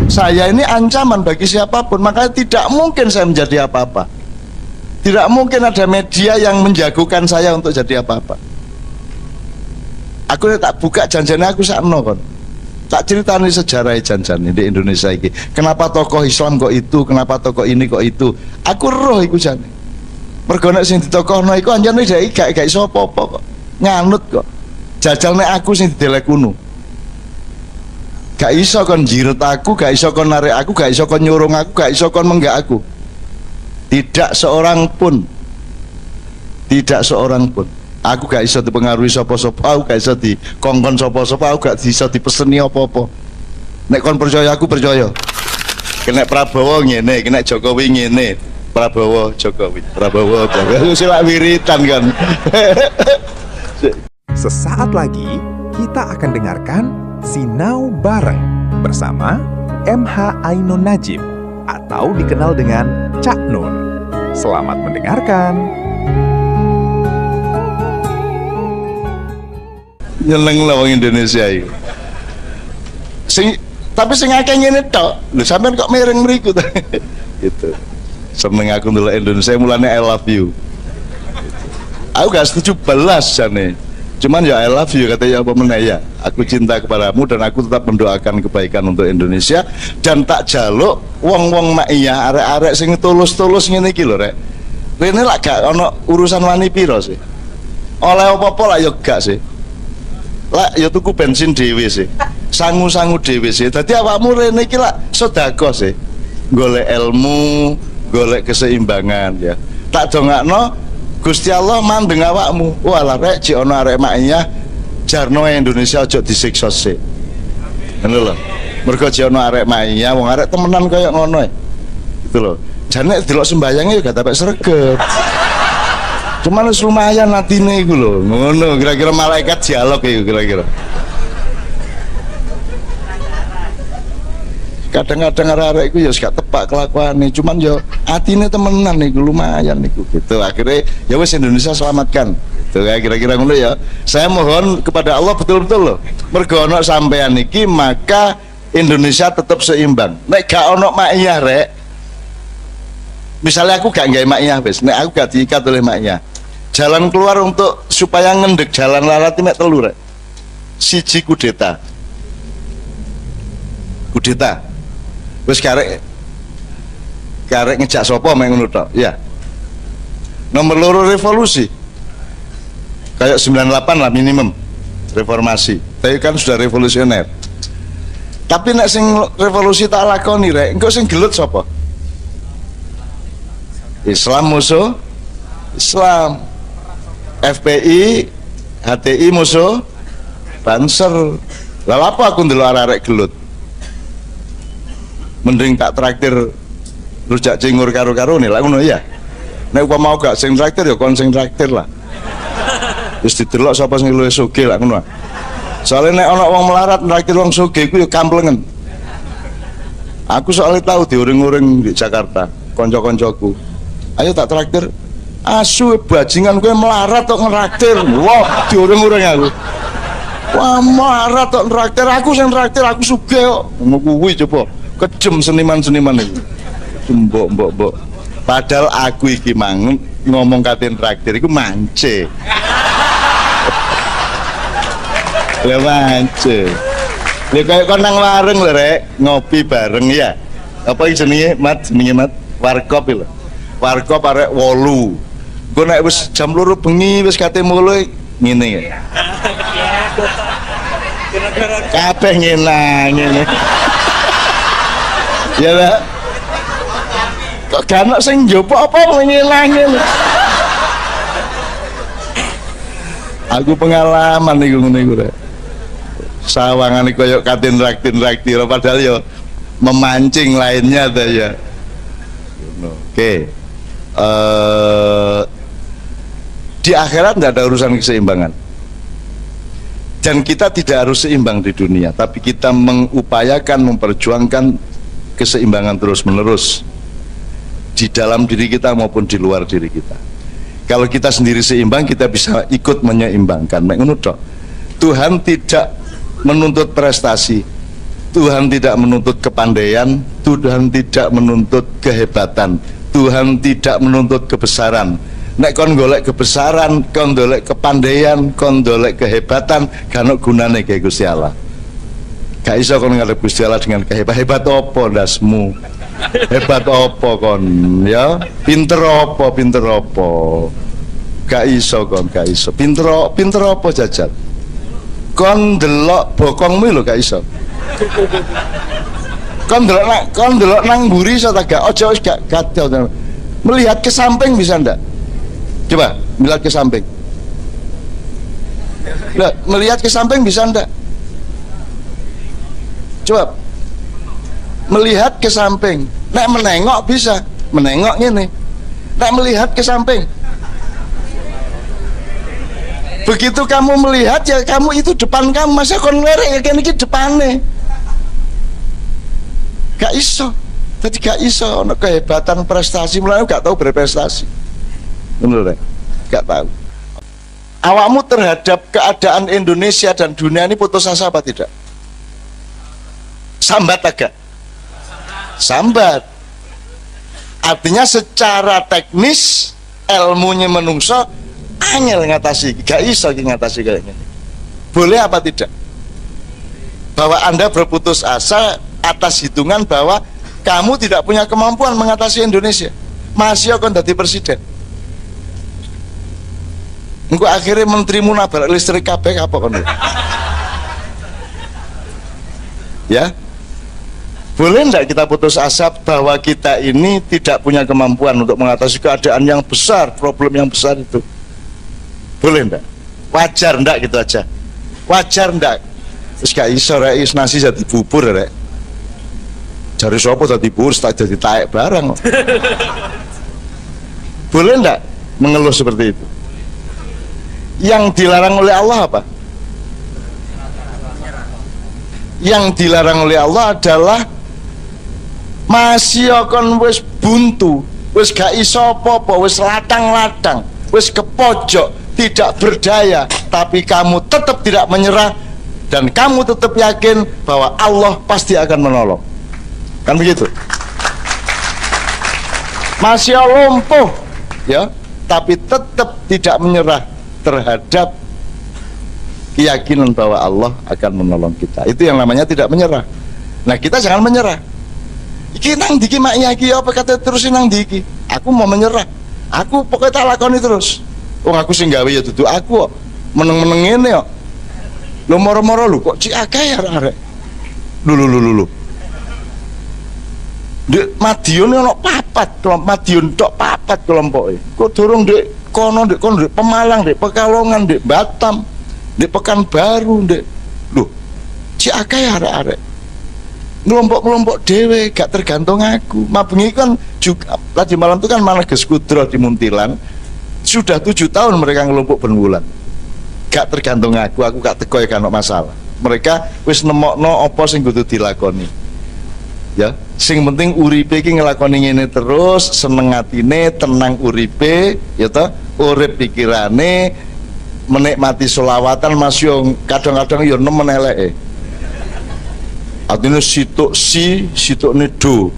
Saya ini ancaman bagi siapapun, makanya tidak mungkin saya menjadi apa-apa. Tidak mungkin ada media yang menjagokan saya untuk jadi apa-apa. Aku tak buka janjane aku sakno kon. Tak ceritani sejarah janjane di Indonesia ini. Kenapa tokoh Islam kok itu, kenapa tokoh ini kok itu. Aku roh iku jane. Mergo nek sing ditokohno iku anjane gak iso apa-apa kok. Nganut kok. Jajal nek aku sing didelek kuno. Gak iso kon jiret aku, gak iso kon narik aku, gak iso kon nyurung aku, gak iso kon menggak aku. Tidak seorang pun. Tidak seorang pun. Aku gak iso dipengaruhi sapa-sapa, aku gak iso dikongkon sapa-sapa, aku gak iso dipeseni apa-apa. Nek kon percaya aku percaya. Kena Prabowo ngene, kena Jokowi ngene. Prabowo Jokowi, Prabowo Jokowi. Silak wiritan kan. Sesaat lagi kita akan dengarkan Sinau Bareng bersama MH Ainun Najib atau dikenal dengan Cak Nun. Selamat mendengarkan. Nyeneng lah wong Indonesia iki. Tapi sing akeh ngene tok. Lho sampean kok miring mriku ta? Gitu. Seneng aku ndelok Indonesia mulane I love you. Aku gak setuju belas jane. Cuman ya I love you katanya apa meneh ya. Aku cinta kepadamu dan aku tetap mendoakan kebaikan untuk Indonesia dan tak jaluk wong-wong mak iya arek-arek sing tulus-tulus ngene iki lho rek. Rene lak gak ono urusan wani piro sih. Oleh apa-apa lah ya gak sih. Lah ya tuku bensin dhewe sih. Sangu-sangu dhewe sih. Dadi awakmu rene iki lak sedekah sih. Golek ilmu, golek keseimbangan ya. Tak dongakno Gusti Allah mandeng awakmu. Walah rek jek ana arek mak iya jarno Indonesia aja disiksa sik. Ngono lho. Mergo jek ana arek mak iya wong arek temenan kaya ngono e. Gitu lho. Jane delok sembayange ya gak tapek sregep. Cuman lumayan atine iku lho. Ngono kira-kira malaikat dialog iku kira-kira. Kadang-kadang arek-arek iku ya gak tepak kelakuane, cuman ya atine temenan iku lumayan iku gitu. Akhirnya ya wis Indonesia selamatkan. Gitu ya kira-kira ngono ya. Saya mohon kepada Allah betul-betul loh. Mergo ono sampean iki maka Indonesia tetap seimbang. Nek gak ono makiyah rek. Misalnya aku gak nggawe makiyah wis, nek aku gak diikat oleh makiyah. Jalan keluar untuk supaya ngendek jalan larat mek telu rek. Siji kudeta. Kudeta. Wis karek ngejak sapa mek ngono tok. Ya. Nomor loro revolusi. Kayak 98 lah minimum reformasi. Tapi kan sudah revolusioner. Tapi nek sing revolusi tak lakoni rek, engko sing gelut sapa? Islam musuh Islam. FPI, HTI musuh Banser. Lah apa aku ndelok arek-arek gelut? Mending tak traktir rujak cingur karo-karo nih lah ngono ya. Nek upama mau gak sing traktir ya kon sing traktir lah. Wis didelok sapa sing luwih sugih lah ngono. Soalnya nek ana wong melarat traktir wong sugih iku ya kamplengen. Aku soalnya tahu diuring-uring di Jakarta, kanca-kancaku. Ayo tak traktir. Asu bajingan kowe melarat tok ngeraktir. Wah, diuring-uring aku. Wah, melarat tok ngeraktir, aku sing traktir, aku sugih kok. Ngono kuwi coba. Kejem seniman-seniman itu mbok. Padahal aku iki mang ngomong katin traktir iku mance. Lah mance. Lha kaya kon nang warung lho rek, ngopi bareng ya. Apa iki jenenge? Jenenge warkop lho. Warkop arek 8. Engko nek wis jam 2 bengi wis kate mulai ngene ya. Kabeh ngene. Ya lah. Kok gak ono sing njopo apa ngilange. Aku pengalaman iku ngene iku rek. Sawangane koyo katin traktir padahal ya memancing lainnya ta ya. Oke. Di akhirat tidak ada urusan keseimbangan. Dan kita tidak harus seimbang di dunia, tapi kita mengupayakan memperjuangkan keseimbangan terus-menerus di dalam diri kita maupun di luar diri kita. Kalau kita sendiri seimbang, kita bisa ikut menyeimbangkan. Menurut Tuhan tidak menuntut prestasi, Tuhan tidak menuntut kepandaian, Tuhan tidak menuntut kehebatan, Tuhan tidak menuntut kebesaran. Nek kon golek kebesaran, kon golek kepandaian, kon golek kehebatan, gak ono gunane kae Gusti Allah. Gak iso kon ngarep Gusti Allah dengan hebat apa ndasmu? Hebat apa kon ya? Pinter apa? Gak iso kon, gak iso. Pinter apa jajal? Kon delok bokongmu lho gak iso. Kon delok nang mburi iso ta gak? Ojo gak gatel. Melihat ke samping bisa ndak? Coba melihat ke samping. Nah, melihat ke samping bisa ndak? Coba melihat ke samping. Nek menengok bisa, menengok ini. Nek melihat ke samping. Begitu kamu melihat ya kamu itu depan kamu, masa kon ngerek ya kene iki depane. Gak iso. Jadi gak iso ono kehebatan prestasi, mulane gak tahu berprestasi. Bener, gak tahu. Awakmu terhadap keadaan Indonesia dan dunia ini putus asa apa tidak? Sambat agak? Sambat. Artinya secara teknis ilmunya menungso angel ngatasi, gak iso ngatasi kayak gini. Boleh apa tidak? Bahwa Anda berputus asa atas hitungan bahwa kamu tidak punya kemampuan mengatasi Indonesia, masih akan jadi presiden. Engko akhirnya menterimu nabrak listrik kabeh apa kon? Ya. Boleh enggak kita putus asa bahwa kita ini tidak punya kemampuan untuk mengatasi keadaan yang besar, problem yang besar itu? Boleh enggak? Wajar enggak gitu aja? Wajar enggak? Terus gak iso rek nasi jadi bubur rek. Jari sapa dadi bubur tak jadi taek barang. Boleh enggak mengeluh seperti itu? Yang dilarang oleh Allah apa? Yang dilarang oleh Allah adalah masih akan wis buntu, wis gak iso apa-apa, wis latang-latang, wis kepojok, tidak berdaya, tapi kamu tetap tidak menyerah dan kamu tetap yakin bahwa Allah pasti akan menolong. Kan begitu? Masih lumpuh ya, tapi tetap tidak menyerah terhadap keyakinan bahwa Allah akan menolong kita. Itu yang namanya tidak menyerah. Nah, kita jangan menyerah. Iki nang diki mak iki apa kata terusin nang diki. Aku mau menyerah. Aku pokoknya tak lakoni terus. Wong aku sing gawe ya dudu aku kok. Meneng-meneng ngene kok. Lu moro-moro lu kok cik akeh ya arek. Lu. Dek Madiun ono papat, kelompok Madiun tok papat kelompoke. Kok durung dek kono dek Pemalang, dek Pekalongan, dek Batam, dek Pekanbaru, dek loh cik akeh arek-arek ngelompok-ngelompok dewe gak tergantung aku. Mabengi kan juga tadi malam itu kan Manages Kudro di Muntilan sudah 7 tahun mereka ngelompok berbulan gak tergantung aku gak teko ya kan masalah. Mereka wis nemokno apa sing kudu dilakoni ya, sing penting uripe iki ngelakoni ngene terus, seneng atine, tenang uripe ya toh, urip pikirane, menikmati selawatan masih kadang-kadang ya nemen eleke. Artinya situk si, situk nedo.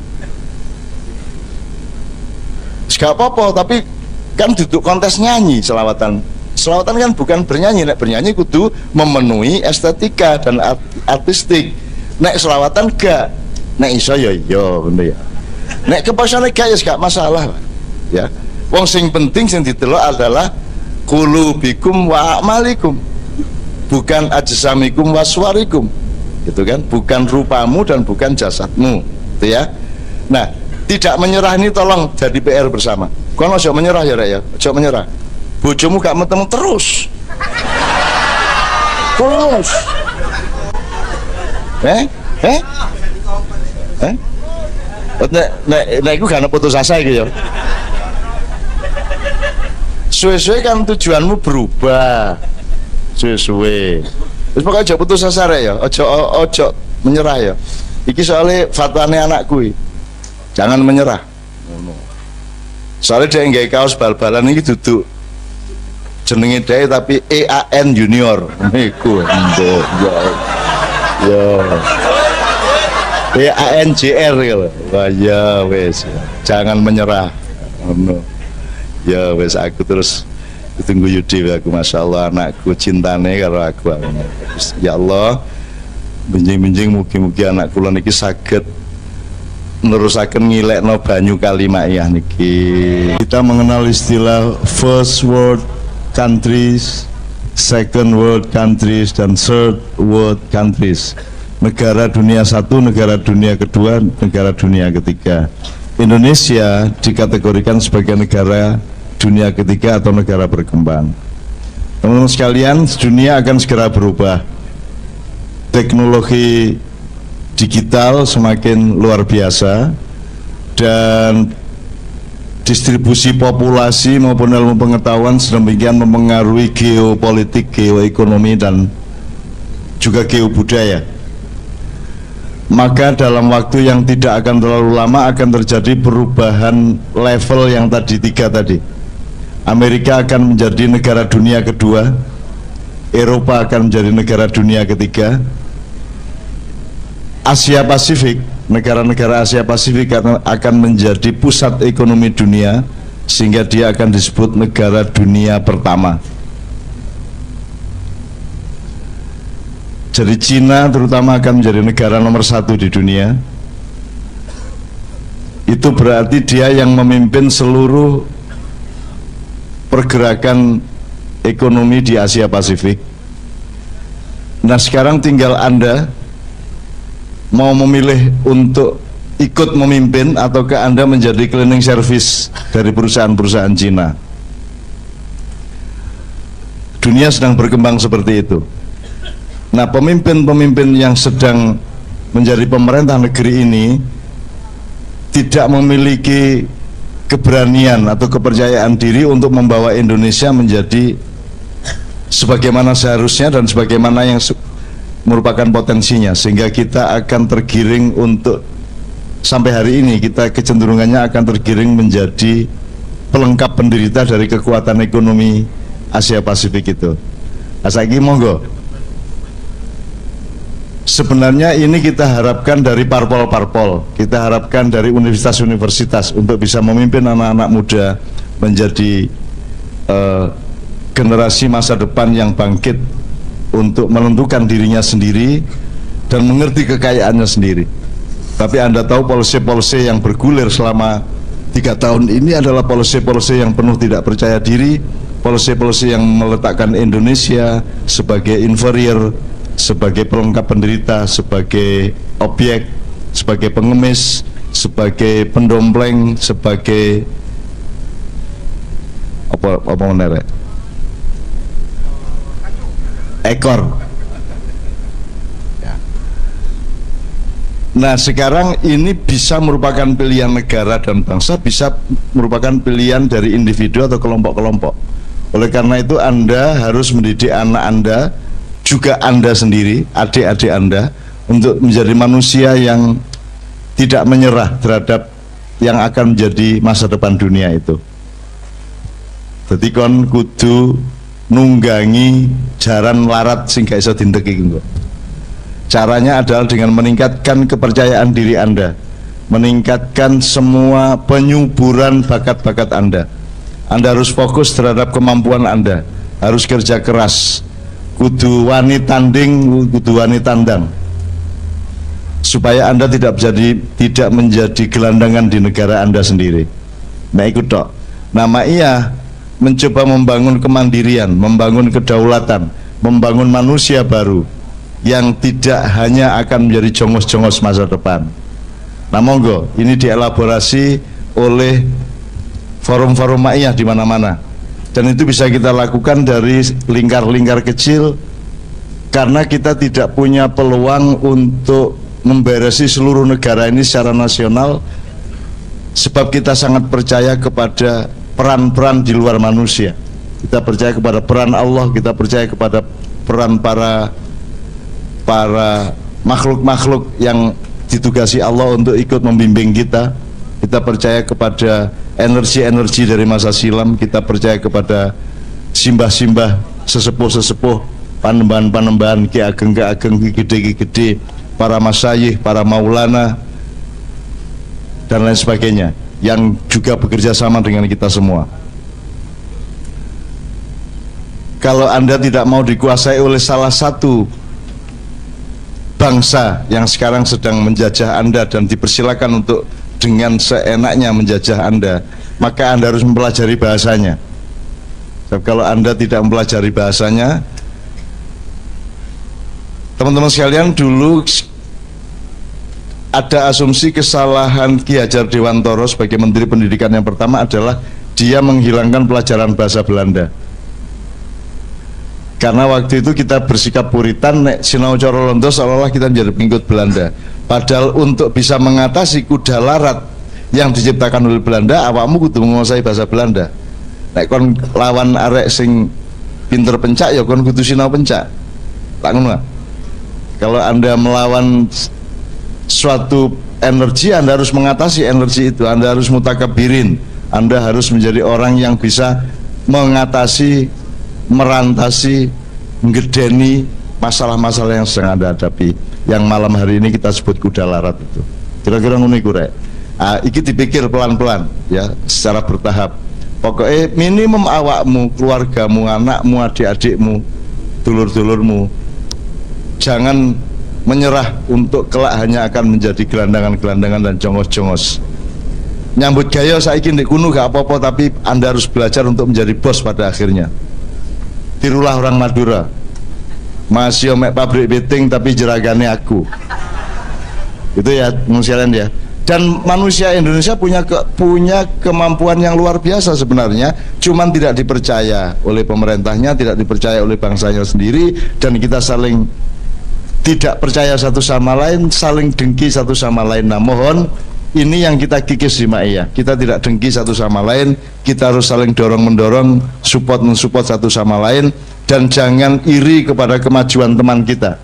Gak apa-apa, tapi kan duduk kontes nyanyi selawatan. Selawatan kan bukan bernyanyi, nek bernyanyi kudu memenuhi estetika dan artistik. Nek selawatan gak, nek iso ya iya ngono ya. Nek keposane gak ya gak masalah. Ya. Wong sing penting sing ditelok adalah qulubikum wa a'malikum. Bukan ajsamikum wa suwarikum. Gitu kan? Bukan rupamu dan bukan jasadmu. Gitu ya. Nah, tidak menyerah ini tolong jadi PR bersama. Kau ojo menyerah ya Rek ya. Ojo menyerah. Bojomu gak metemu terus. Terus. Nek iku gak ana putus asa iki ya. Suwe-suwe kan tujuanmu berubah. Suwe-suwe. Terus pokoknya aja putus asa Rek ya. Ojo menyerah ya. Iki soalnya fatwane anakku iki. Jangan menyerah. Soalnya dia nggak kaos bal-balan ini duduk jenenge dia tapi EAN Junior. Iku ya. PANJR gitu. Wah ya wes, jangan menyerah. No. Ya wes aku terus tunggu Yudi aku, masya Allah anakku cintane karo aku. Ya Allah, benjing-benjing mugi-mugi anak kula niki saged nerusaken ngilekno banyu kali Maiyah niki. Kita mengenal istilah first world countries, second world countries, dan third world countries. Negara dunia satu, negara dunia kedua, negara dunia ketiga. Indonesia dikategorikan sebagai negara dunia ketiga atau negara berkembang. Teman-teman sekalian, dunia akan segera berubah. Teknologi digital semakin luar biasa dan distribusi populasi maupun ilmu pengetahuan sedemikian mempengaruhi geopolitik, geoekonomi, dan juga geobudaya. Maka dalam waktu yang tidak akan terlalu lama akan terjadi perubahan level yang tadi tiga tadi. Amerika akan menjadi negara dunia kedua, Eropa akan menjadi negara dunia ketiga, Asia Pasifik, negara-negara Asia Pasifik akan menjadi pusat ekonomi dunia, sehingga dia akan disebut negara dunia pertama. Jadi Cina terutama akan menjadi negara nomor satu di dunia. Itu berarti dia yang memimpin seluruh pergerakan ekonomi di Asia Pasifik. Nah sekarang tinggal Anda mau memilih untuk ikut memimpin ataukah Anda menjadi cleaning service dari perusahaan-perusahaan Cina. Dunia sedang berkembang seperti itu. Nah pemimpin-pemimpin yang sedang menjadi pemerintah negeri ini tidak memiliki keberanian atau kepercayaan diri untuk membawa Indonesia menjadi sebagaimana seharusnya dan sebagaimana yang merupakan potensinya, sehingga kita akan tergiring untuk sampai hari ini kita kecenderungannya akan tergiring menjadi pelengkap penderita dari kekuatan ekonomi Asia Pasifik itu. Asaki monggo. Sebenarnya ini kita harapkan dari parpol-parpol, kita harapkan dari universitas-universitas untuk bisa memimpin anak-anak muda menjadi generasi masa depan yang bangkit untuk menentukan dirinya sendiri dan mengerti kekayaannya sendiri. Tapi Anda tahu polisi-polisi yang bergulir selama 3 tahun ini adalah polisi-polisi yang penuh tidak percaya diri, polisi-polisi yang meletakkan Indonesia sebagai inferior, sebagai pelengkap penderita, sebagai objek, sebagai pengemis, sebagai pendompleng, sebagai apa menarik? Ekor. Nah sekarang ini bisa merupakan pilihan negara dan bangsa, bisa merupakan pilihan dari individu atau kelompok-kelompok. Oleh karena itu Anda harus mendidik anak Anda, juga Anda sendiri, adik-adik Anda, untuk menjadi manusia yang tidak menyerah terhadap yang akan menjadi masa depan dunia itu. Jadi kon kudu nunggangi jaran larat sing gak iso dinteki engko. Caranya adalah dengan meningkatkan kepercayaan diri Anda, meningkatkan semua penyuburan bakat-bakat Anda. Anda harus fokus terhadap kemampuan Anda, harus kerja keras, kudu wani tanding, kudu wani tandang, supaya Anda tidak menjadi gelandangan di negara Anda sendiri. Nah ikut dok. Nama iya mencoba membangun kemandirian, membangun kedaulatan, membangun manusia baru yang tidak hanya akan menjadi jongos-jongos masa depan. Nah monggo, ini dielaborasi oleh forum-forum ma'iyah di mana-mana, dan itu bisa kita lakukan dari lingkar-lingkar kecil, karena kita tidak punya peluang untuk memberesi seluruh negara ini secara nasional, sebab kita sangat percaya kepada peran-peran di luar manusia. Kita percaya kepada peran Allah, kita percaya kepada peran para makhluk-makhluk yang ditugasi Allah untuk ikut membimbing kita. Kita percaya kepada energi-energi dari masa silam, kita percaya kepada simbah-simbah, sesepuh-sesepuh, panembahan-panembahan, ki ageng-ki ageng, ki gede-ki gede, para masyayikh, para maulana, dan lain sebagainya yang juga bekerja sama dengan kita semua. Kalau Anda tidak mau dikuasai oleh salah satu bangsa yang sekarang sedang menjajah Anda dan dipersilakan untuk dengan seenaknya menjajah Anda, maka Anda harus mempelajari bahasanya. Sebab kalau Anda tidak mempelajari bahasanya, teman-teman sekalian, dulu ada asumsi kesalahan Ki Hajar Dewantoro sebagai Menteri Pendidikan yang pertama adalah dia menghilangkan pelajaran bahasa Belanda. Karena waktu itu kita bersikap puritan, nek sinau cara londo seolah-olah kita menjadi pengikut Belanda. Padahal untuk bisa mengatasi kuda larat yang diciptakan oleh Belanda, awakmu kudu menguasai bahasa Belanda. Nek kon lawan arek sing pinter pencak, ya kon kudu sinau pencak. Tak ngono. Kalau Anda melawan suatu energi, Anda harus mengatasi energi itu. Anda harus mutakabirin. Anda harus menjadi orang yang bisa mengatasi, merantasi, menggedeni masalah-masalah yang sedang Anda hadapi, yang malam hari ini kita sebut kuda larat itu. Kira-kira ngono iku rek. Iki dipikir pelan-pelan ya, secara bertahap. Pokoknya minimum awakmu, keluargamu, anakmu, adik-adikmu, dulur-dulurmu, jangan menyerah untuk kelak hanya akan menjadi gelandangan-gelandangan dan jongos-jongos. Nyambut gaya saiki ndek kuno gak apa-apa, tapi Anda harus belajar untuk menjadi bos pada akhirnya. Tirulah orang Madura, masih mek pabrik beting tapi jeragane aku. Itu ya manusia ya. Dan manusia Indonesia punya kemampuan yang luar biasa sebenarnya, cuman tidak dipercaya oleh pemerintahnya, tidak dipercaya oleh bangsanya sendiri, dan kita saling tidak percaya satu sama lain, saling dengki satu sama lain. Nah, mohon ini yang kita kikis di Ma'iyah. Kita tidak dengki satu sama lain, kita harus saling dorong-mendorong, support-mensupport satu sama lain, dan jangan iri kepada kemajuan teman kita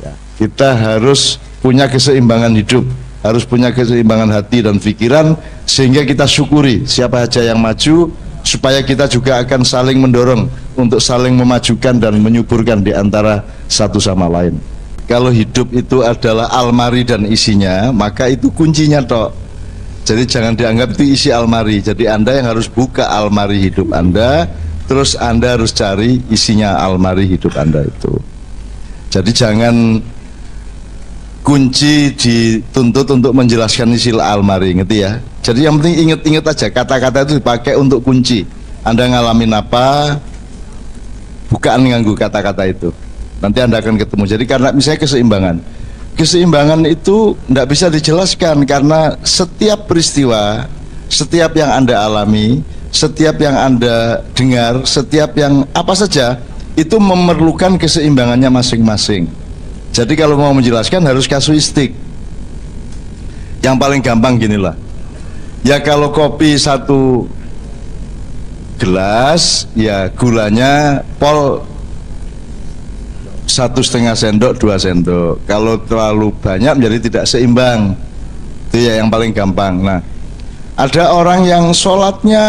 ya, kita harus punya keseimbangan hidup, harus punya keseimbangan hati dan pikiran, sehingga kita syukuri siapa saja yang maju, supaya kita juga akan saling mendorong untuk saling memajukan dan menyuburkan di antara satu sama lain. Kalau hidup itu adalah almari dan isinya, maka itu kuncinya tok. Jadi jangan dianggap itu isi almari. Jadi Anda yang harus buka almari hidup Anda, terus Anda harus cari isinya almari hidup Anda itu. Jadi jangan kunci dituntut untuk menjelaskan isi almari, ngerti ya? Jadi yang penting inget-inget aja, kata-kata itu dipakai untuk kunci. Anda ngalamin apa, bukaan nganggu kata-kata itu. Nanti Anda akan ketemu. Jadi karena misalnya keseimbangan itu tidak bisa dijelaskan, karena setiap peristiwa, setiap yang Anda alami, setiap yang Anda dengar, setiap yang apa saja, itu memerlukan keseimbangannya masing-masing. Jadi kalau mau menjelaskan harus kasuistik. Yang paling gampang ginilah, ya kalau kopi satu gelas, ya gulanya 1,5 sendok, 2 sendok. Kalau terlalu banyak menjadi tidak seimbang. Itu ya yang paling gampang. Nah, ada orang yang sholatnya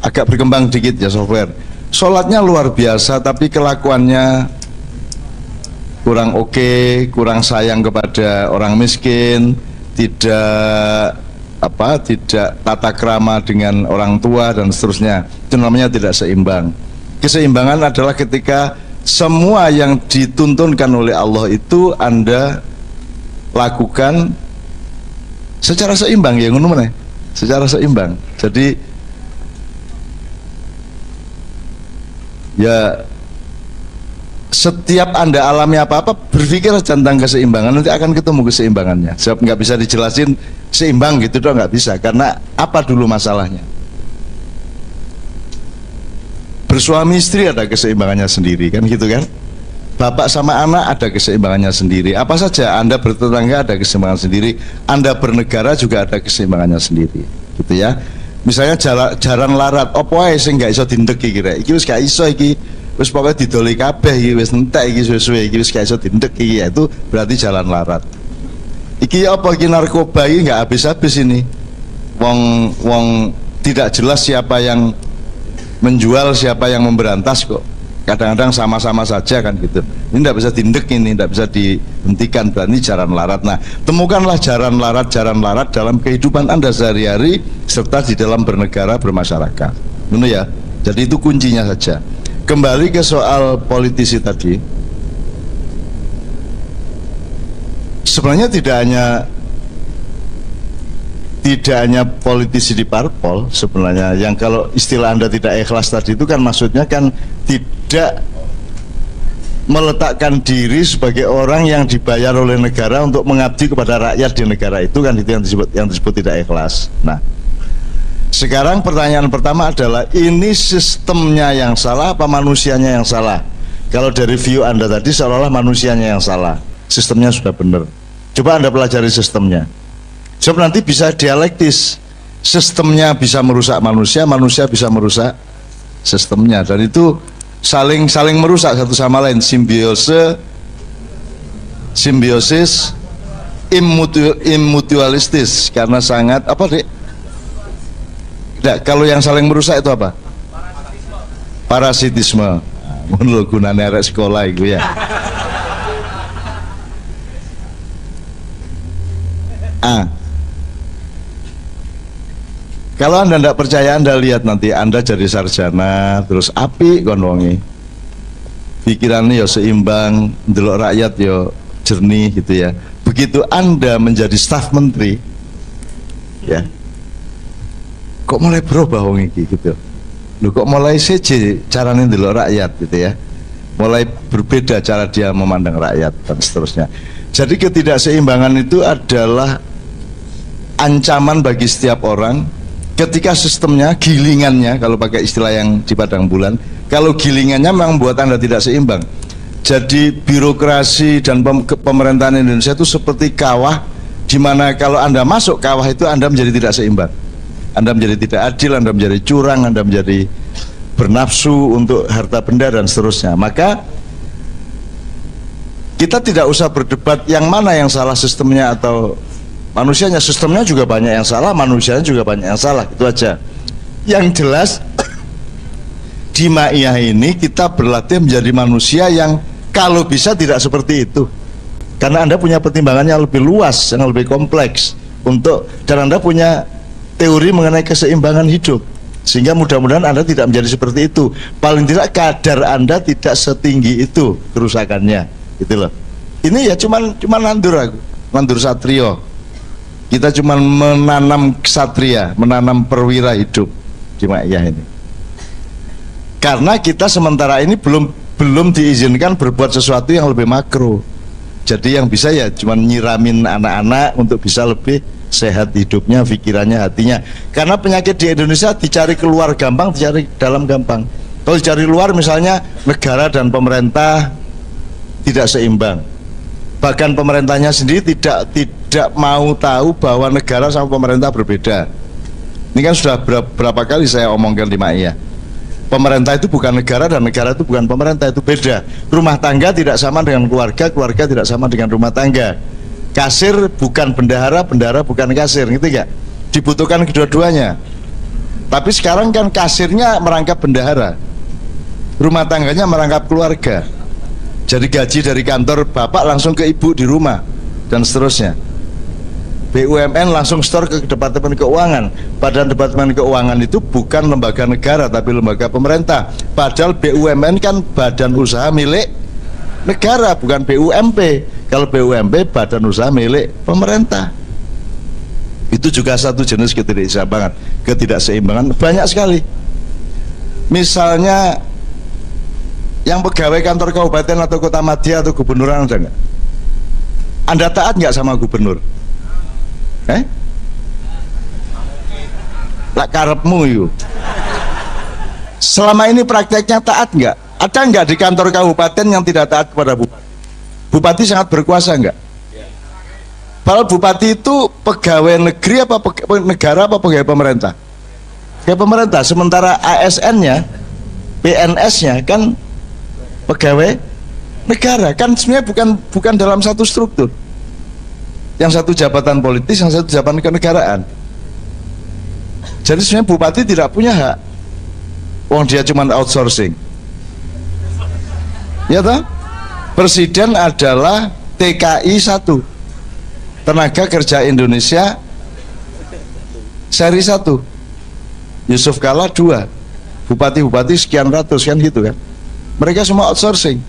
agak berkembang dikit ya, software. Sholatnya luar biasa, tapi kelakuannya kurang oke, kurang sayang kepada orang miskin, tidak tata krama dengan orang tua dan seterusnya. Itu namanya tidak seimbang. Keseimbangan adalah ketika semua yang dituntunkan oleh Allah itu Anda lakukan secara seimbang, ya ngono meneh, secara seimbang. Jadi ya setiap Anda alami apa-apa, berpikir tentang keseimbangan, nanti akan ketemu keseimbangannya. Sebab nggak bisa dijelasin seimbang gitu doang, nggak bisa. Karena apa dulu masalahnya? Bersuami istri ada keseimbangannya sendiri, kan gitu kan? Bapak sama anak ada keseimbangannya sendiri. Apa saja, Anda bertetangga ada keseimbangan sendiri, Anda bernegara juga ada keseimbangannya sendiri, gitu ya. Misalnya jalan larat, opo ae sing gak iso dindek iki rek. Iki wis gak iso iki. Wis pokoke didoli kabeh iki, wis entek iki suwe-suwe iki, wis gak iso dindek iki, ya itu berarti jalan larat. Iki apa iki, narkoba iki gak habis-habis ini. Wong tidak jelas siapa yang menjual, siapa yang memberantas kok. kadang-kadang sama-sama saja kan gitu. Ini tidak bisa dindek, ini tidak bisa dihentikan, berarti jaran larat. Nah, temukanlah jaran larat dalam kehidupan Anda sehari-hari serta di dalam bernegara, bermasyarakat. Benar ya? Jadi itu kuncinya saja. Kembali ke soal politisi tadi, sebenarnya tidak hanya politisi di parpol sebenarnya, yang kalau istilah Anda tidak ikhlas tadi itu kan maksudnya kan tidak meletakkan diri sebagai orang yang dibayar oleh negara untuk mengabdi kepada rakyat di negara itu, kan itu yang disebut tidak ikhlas. Nah, sekarang pertanyaan pertama adalah, ini sistemnya yang salah apa manusianya yang salah? Kalau dari view Anda tadi seolah-olah manusianya yang salah, sistemnya sudah benar. Coba Anda pelajari sistemnya. Sebab nanti bisa dialektis, sistemnya bisa merusak manusia, manusia bisa merusak sistemnya, dan itu saling merusak satu sama lain, simbiosis immutualistis, karena sangat apa dek? Nah, kalau yang saling merusak itu apa? Parasitisme. Menurut gunanya arek sekolah itu ya. Kalau Anda tidak percaya, Anda lihat nanti Anda jadi sarjana, terus api kon wonge. Pikirannya ya seimbang, ndelok rakyat ya jernih gitu ya. Begitu Anda menjadi staf menteri, ya, kok mulai berubah wong iki gitu. Loh, kok mulai seje caranya ndelok rakyat gitu ya. Mulai berbeda cara dia memandang rakyat dan seterusnya. Jadi ketidakseimbangan itu adalah ancaman bagi setiap orang. Ketika sistemnya, gilingannya, kalau pakai istilah yang di Padang Bulan, kalau gilingannya memang membuat Anda tidak seimbang. Jadi birokrasi dan pemerintahan Indonesia itu seperti kawah, di mana kalau Anda masuk kawah itu Anda menjadi tidak seimbang. Anda menjadi tidak adil, Anda menjadi curang, Anda menjadi bernafsu untuk harta benda dan seterusnya. Maka kita tidak usah berdebat yang mana yang salah, sistemnya atau manusianya. Sistemnya juga banyak yang salah, manusianya juga banyak yang salah, itu aja. Yang jelas di Ma'iyah ini kita berlatih menjadi manusia yang kalau bisa tidak seperti itu, karena Anda punya pertimbangan yang lebih luas, yang lebih kompleks dan Anda punya teori mengenai keseimbangan hidup, sehingga mudah-mudahan Anda tidak menjadi seperti itu. Paling tidak kadar Anda tidak setinggi itu kerusakannya, gitu loh. Ini ya cuman nandur satrio. Kita cuma menanam ksatria, menanam perwira hidup di Ma'iyah ini. Karena kita sementara ini belum diizinkan berbuat sesuatu yang lebih makro. Jadi yang bisa ya cuma nyiramin anak-anak untuk bisa lebih sehat hidupnya, pikirannya, hatinya. Karena penyakit di Indonesia dicari keluar gampang, dicari dalam gampang. Kalau dicari luar misalnya negara dan pemerintah tidak seimbang. Bahkan pemerintahnya sendiri tidak mau tahu bahwa negara sama pemerintah berbeda. Ini kan sudah berapa kali saya omongkan di Ma'iyah. Pemerintah itu bukan negara dan negara itu bukan pemerintah, itu beda. Rumah tangga tidak sama dengan keluarga, keluarga tidak sama dengan rumah tangga. Kasir bukan bendahara, bendahara bukan kasir, gitu gak? Dibutuhkan kedua-duanya. Tapi sekarang kan kasirnya merangkap bendahara, rumah tangganya merangkap keluarga. Jadi gaji dari kantor bapak langsung ke ibu di rumah dan seterusnya. BUMN langsung store ke Departemen Keuangan. Padahal Departemen Keuangan itu bukan lembaga negara tapi lembaga pemerintah. Padahal BUMN kan badan usaha milik negara, bukan BUMP. Kalau BUMP badan usaha milik pemerintah. Itu juga satu jenis ketidakseimbangan banyak sekali. Misalnya yang pegawai kantor kabupaten atau kota madya atau gubernuran ada nggak? Anda taat nggak sama gubernur? Lah karepmu yuk. Selama ini prakteknya taat nggak? Ada nggak di kantor kabupaten yang tidak taat kepada bupati? Bupati sangat berkuasa nggak? Padahal bupati itu pegawai negeri apa negara apa pegawai pemerintah? Pegawai pemerintah. Sementara ASN-nya, PNS-nya kan pegawai negara, kan sebenarnya bukan dalam satu struktur. Yang satu jabatan politis, yang satu jabatan kenegaraan. Jadi sebenarnya bupati tidak punya hak. Wong dia cuma outsourcing. Ya toh? Presiden adalah TKI 1, Tenaga Kerja Indonesia seri 1, Yusuf Kala 2, bupati-bupati sekian ratus kan gitu kan. Mereka semua outsourcing.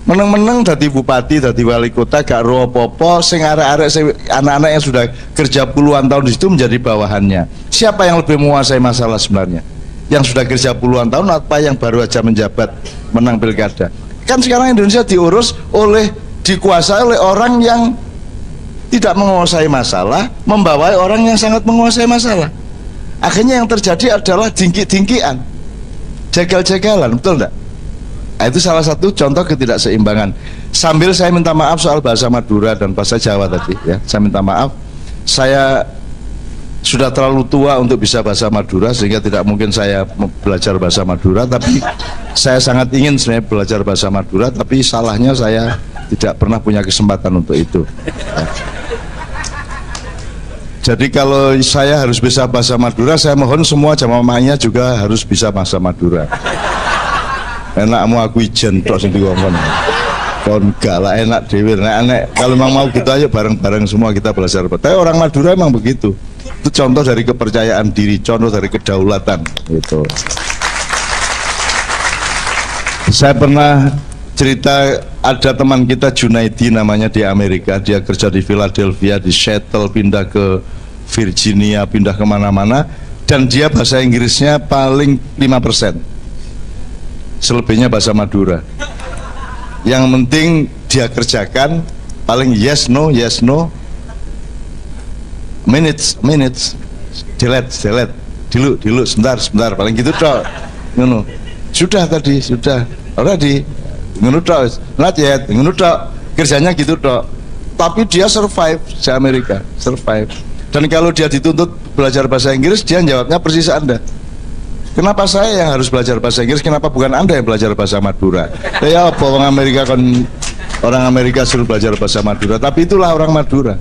Meneng-meneng dadi bupati, dadi wali kota, gak ro apa-apa, sing arek-arek anak-anak yang sudah kerja puluhan tahun di situ menjadi bawahannya. Siapa yang lebih menguasai masalah sebenarnya? Yang sudah kerja puluhan tahun apa yang baru aja menjabat menang pilkada? Kan sekarang Indonesia dikuasai oleh orang yang tidak menguasai masalah, membawai orang yang sangat menguasai masalah. Akhirnya yang terjadi adalah dingki-dingkian, jagal-jagalan, betul enggak? Nah, itu salah satu contoh ketidakseimbangan. Sambil saya minta maaf soal bahasa Madura dan bahasa Jawa tadi ya. Saya minta maaf, saya sudah terlalu tua untuk bisa bahasa Madura sehingga tidak mungkin saya belajar bahasa Madura, tapi saya sangat ingin sebenarnya belajar bahasa Madura, tapi salahnya saya tidak pernah punya kesempatan untuk itu ya. Jadi kalau saya harus bisa bahasa Madura, saya mohon semua jamaahnya juga harus bisa bahasa Madura. Enakmu aku ijen tok sing diwongkon. Kon gak lah, enak dhewe. Nek kalau memang mau gitu ayo bareng-bareng semua kita belajar. Tapi orang Madura emang begitu. Itu contoh dari kepercayaan diri, contoh dari kedaulatan gitu. Saya pernah cerita ada teman kita Junaidi namanya di Amerika, dia kerja di Philadelphia, di Seattle, pindah ke Virginia, pindah kemana-mana, dan dia bahasa Inggrisnya paling 5%. Selebihnya bahasa Madura. Yang penting dia kerjakan paling yes no minutes delete dulu sebentar paling gitu tok. Ngono. Sudah tadi, sudah already ngono tok, not yet ngono tok. Kerjanya gitu tok. Tapi dia survive di Amerika, survive. Dan kalau dia dituntut belajar bahasa Inggris, dia jawabnya persis Anda. Kenapa saya yang harus belajar bahasa Inggris? Kenapa bukan Anda yang belajar bahasa Madura? Ya apa orang Amerika kan, orang Amerika suruh belajar bahasa Madura, tapi itulah orang Madura.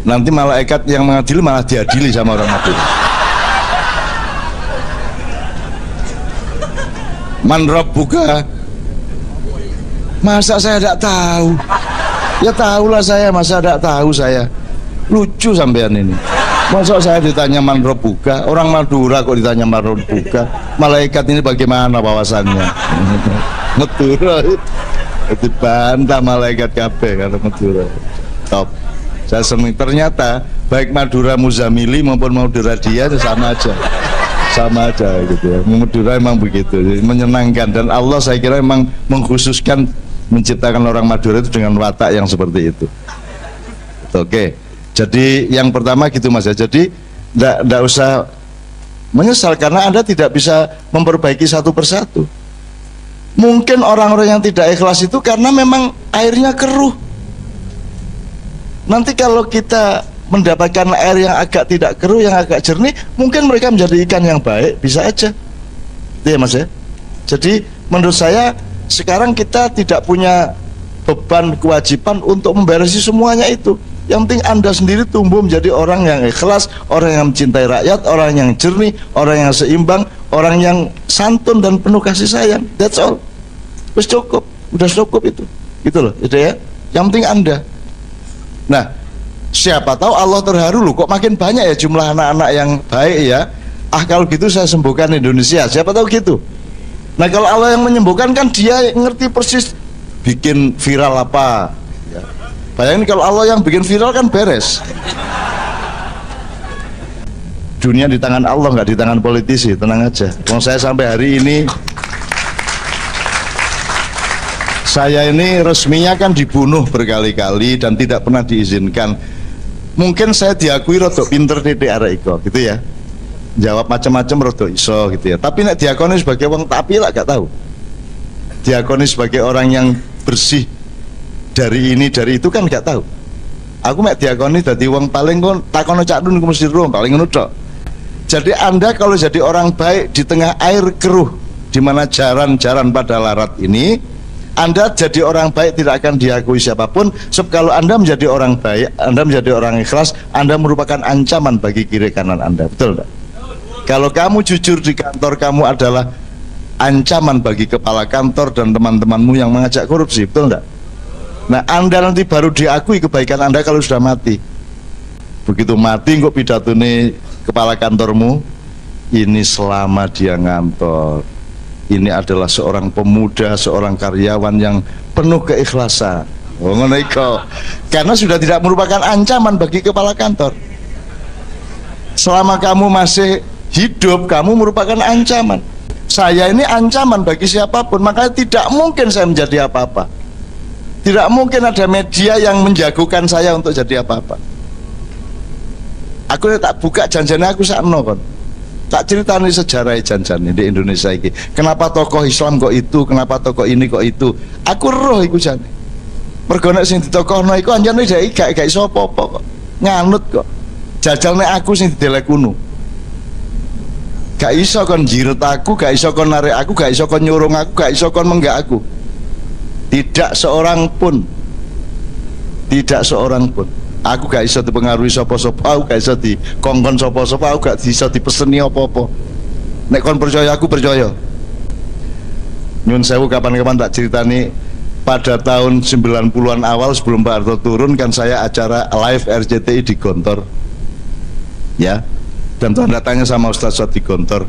Nanti malaikat yang mengadili malah diadili sama orang Madura. Man rabbuka? Masa saya tidak tahu? Ya tahulah saya, masa tidak tahu saya? Lucu sampean ini. Masa saya ditanya man rabbuka? Orang Madura kok ditanya man rabbuka? Malaikat ini bagaimana wawasannya? Madura itu bantah malaikat kabeh kalau Madura. Top. Saya senang, ternyata baik Madura Muzamili maupun Madura dia sama aja gitu ya. Madura emang begitu, jadi menyenangkan, dan Allah saya kira memang mengkhususkan menciptakan orang Madura itu dengan watak yang seperti itu. Oke. Jadi yang pertama gitu Mas ya. Jadi enggak usah menyesal karena Anda tidak bisa memperbaiki satu persatu. Mungkin orang-orang yang tidak ikhlas itu karena memang airnya keruh. Nanti kalau kita mendapatkan air yang agak tidak keruh, yang agak jernih, mungkin mereka menjadi ikan yang baik, bisa aja. Itu ya Mas ya. Jadi menurut saya sekarang kita tidak punya beban kewajiban untuk memberesi semuanya itu. Yang penting Anda sendiri tumbuh menjadi orang yang ikhlas, orang yang mencintai rakyat, orang yang jernih, orang yang seimbang, orang yang santun dan penuh kasih sayang. That's all. Wis cukup, udah cukup itu. Gitu loh, itu ya. Yang penting Anda. Nah, siapa tahu Allah terharu loh, kok makin banyak ya jumlah anak-anak yang baik ya. Ah kalau gitu saya sembuhkan Indonesia. Siapa tahu gitu. Nah kalau Allah yang menyembuhkan kan dia ngerti persis bikin viral apa. Bayangin kalau Allah yang bikin viral kan beres. Dunia di tangan Allah, nggak di tangan politisi, tenang aja. Kalau saya sampai hari ini, saya ini resminya kan dibunuh berkali-kali dan tidak pernah diizinkan. Mungkin saya diakui rodok pinter titik arek iko, gitu ya. Jawab macam-macam rodok iso gitu ya. Tapi nek diakoni sebagai wong tapi lah gak tahu. Diakoni sebagai orang yang bersih dari ini dari itu kan gak tahu. Aku mek diakoni dadi wong paling kon takono Cak Nun ku mesti rom paling ngono tok. Jadi Anda kalau jadi orang baik di tengah air keruh di mana jaran-jaran pada larat ini, Anda jadi orang baik tidak akan diakui siapapun. Sebab kalau Anda menjadi orang baik, Anda menjadi orang ikhlas, Anda merupakan ancaman bagi kiri kanan Anda. Betul enggak? Kalau kamu jujur di kantor kamu adalah ancaman bagi kepala kantor dan teman-temanmu yang mengajak korupsi, betul enggak? Nah, Anda nanti baru diakui kebaikan Anda kalau sudah mati. Begitu mati kok pidato nih kepala kantormu, ini selama dia ngantor, ini adalah seorang pemuda, seorang karyawan yang penuh keikhlasan. Karena sudah tidak merupakan ancaman bagi kepala kantor. Selama kamu masih hidup, kamu merupakan ancaman. Saya ini ancaman bagi siapapun, makanya tidak mungkin saya menjadi apa-apa. Tidak mungkin ada media yang menjagokan saya untuk jadi apa-apa. Aku tak buka janjinya aku sakno kon. Tak ceritani sejarah janjane di Indonesia ini. Kenapa tokoh Islam kok itu, kenapa tokoh ini kok itu. Aku roh iku jane. Mergo nek sing ditokohno iku anjane dhek gak iso apa-apa kok. Nganut kok. Jajal nek aku sing didelek kuno. Gak iso kon jiret aku, gak iso kon narik aku, gak iso kon nyurung aku, gak iso kon menggak aku. Tidak seorang pun. Tidak seorang pun. Aku gak iso dipengaruhi sapa-sapa, aku gak iso dikongkon sapa-sapa, aku gak iso dipeseni apa-apa. Nek kon percaya aku percaya. Nyun sewu kapan-kapan tak ceritani pada tahun 90-an awal sebelum Pak Harto turun kan saya acara live RCTI di Gontor. Ya. Dan tanda tanya sama Ustaz di Gontor.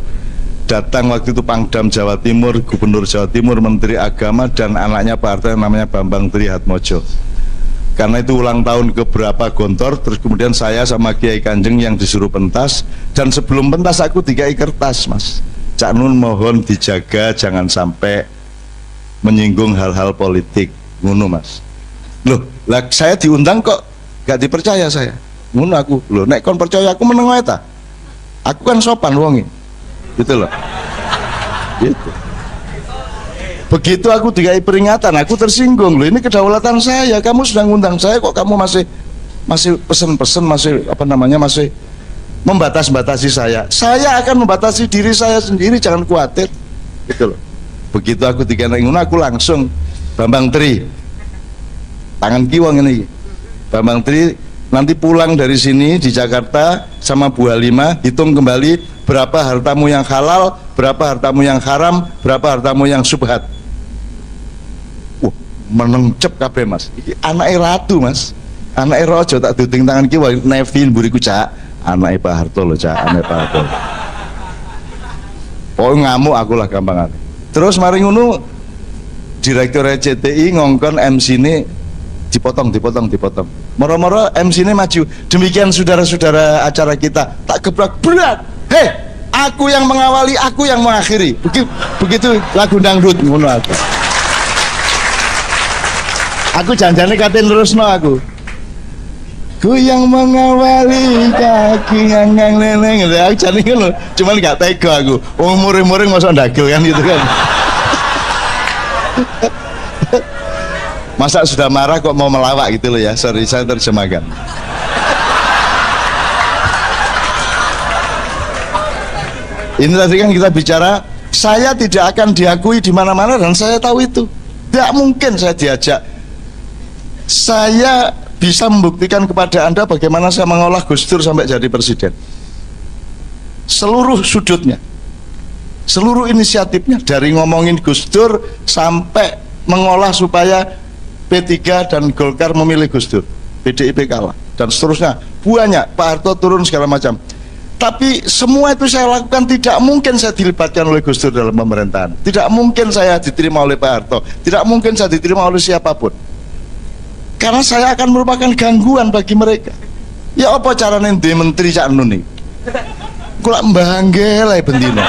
Datang waktu itu Pangdam Jawa Timur, Gubernur Jawa Timur, Menteri Agama dan anaknya Pak Harto yang namanya Bambang Trihatmojo. Karena itu ulang tahun keberapa Gontor, terus kemudian saya sama Kiai Kanjeng yang disuruh pentas, dan sebelum pentas aku dikai kertas, Mas. Cak Nun mohon dijaga jangan sampai menyinggung hal-hal politik, ngono Mas. Loh, lah saya diundang kok gak dipercaya saya. Ngono aku, loh nek kon percaya aku meneng wae ta. Aku kan sopan wonge. Gitu loh. Gitu. Begitu aku dikai peringatan, aku tersinggung. Loh ini kedaulatan saya, kamu sudah ngundang saya kok kamu masih pesen-pesen, masih apa namanya, masih membatas-batasi saya. Saya akan membatasi diri saya sendiri, jangan khawatir. Gitu loh. Begitu aku dikai ngono aku langsung Bambang Tri. Tangan kiwang ini. Bambang Tri nanti pulang dari sini di Jakarta sama Bu Halimah, hitung kembali berapa hartamu yang halal, berapa hartamu yang haram, berapa hartamu yang subhat. Menengcep kabeh Mas. Iki anake ratu Mas. Anake raja tak duting tangan kiwa Nevin buriku Cak. Anake Pak Harto lho Cak, anake Pak Harto. Oh ngamuk aku lah gampangane. Terus mari ngono Direktur RCTI ngongkon MC ini dipotong. Moro-moro MC ini maju. Demikian saudara-saudara acara kita. Tak gebrak berat. Hei, aku yang mengawali, aku yang mengakhiri. Begitu lagu dangdut ngono aku. Aku janjane katen terusno aku. Ku yang mengawali, kaki yang leleng. Aku jane ngono. Cuman gak tega aku. Wong muring-muring mosok ndagel kan gitu kan. Masa sudah marah kok mau melawak gitu loh ya. Sorry, saya terjemahkan. Ini tadi kan kita bicara, saya tidak akan diakui di mana-mana dan saya tahu itu. Tidak mungkin saya diajak. Saya bisa membuktikan kepada Anda bagaimana saya mengolah Gus Dur sampai jadi presiden. Seluruh sudutnya. Seluruh inisiatifnya dari ngomongin Gus Dur sampai mengolah supaya P3 dan Golkar memilih Gus Dur, PDIP kalah, dan seterusnya. Banyak, Pak Harto turun segala macam. Tapi semua itu saya lakukan, tidak mungkin saya dilibatkan oleh Gus Dur dalam pemerintahan. Tidak mungkin saya diterima oleh Pak Harto. Tidak mungkin saya diterima oleh siapapun. Karena saya akan merupakan gangguan bagi mereka. Ya apa caranya di menteri Cak Nun nih? Kulak mbangge lah bendino.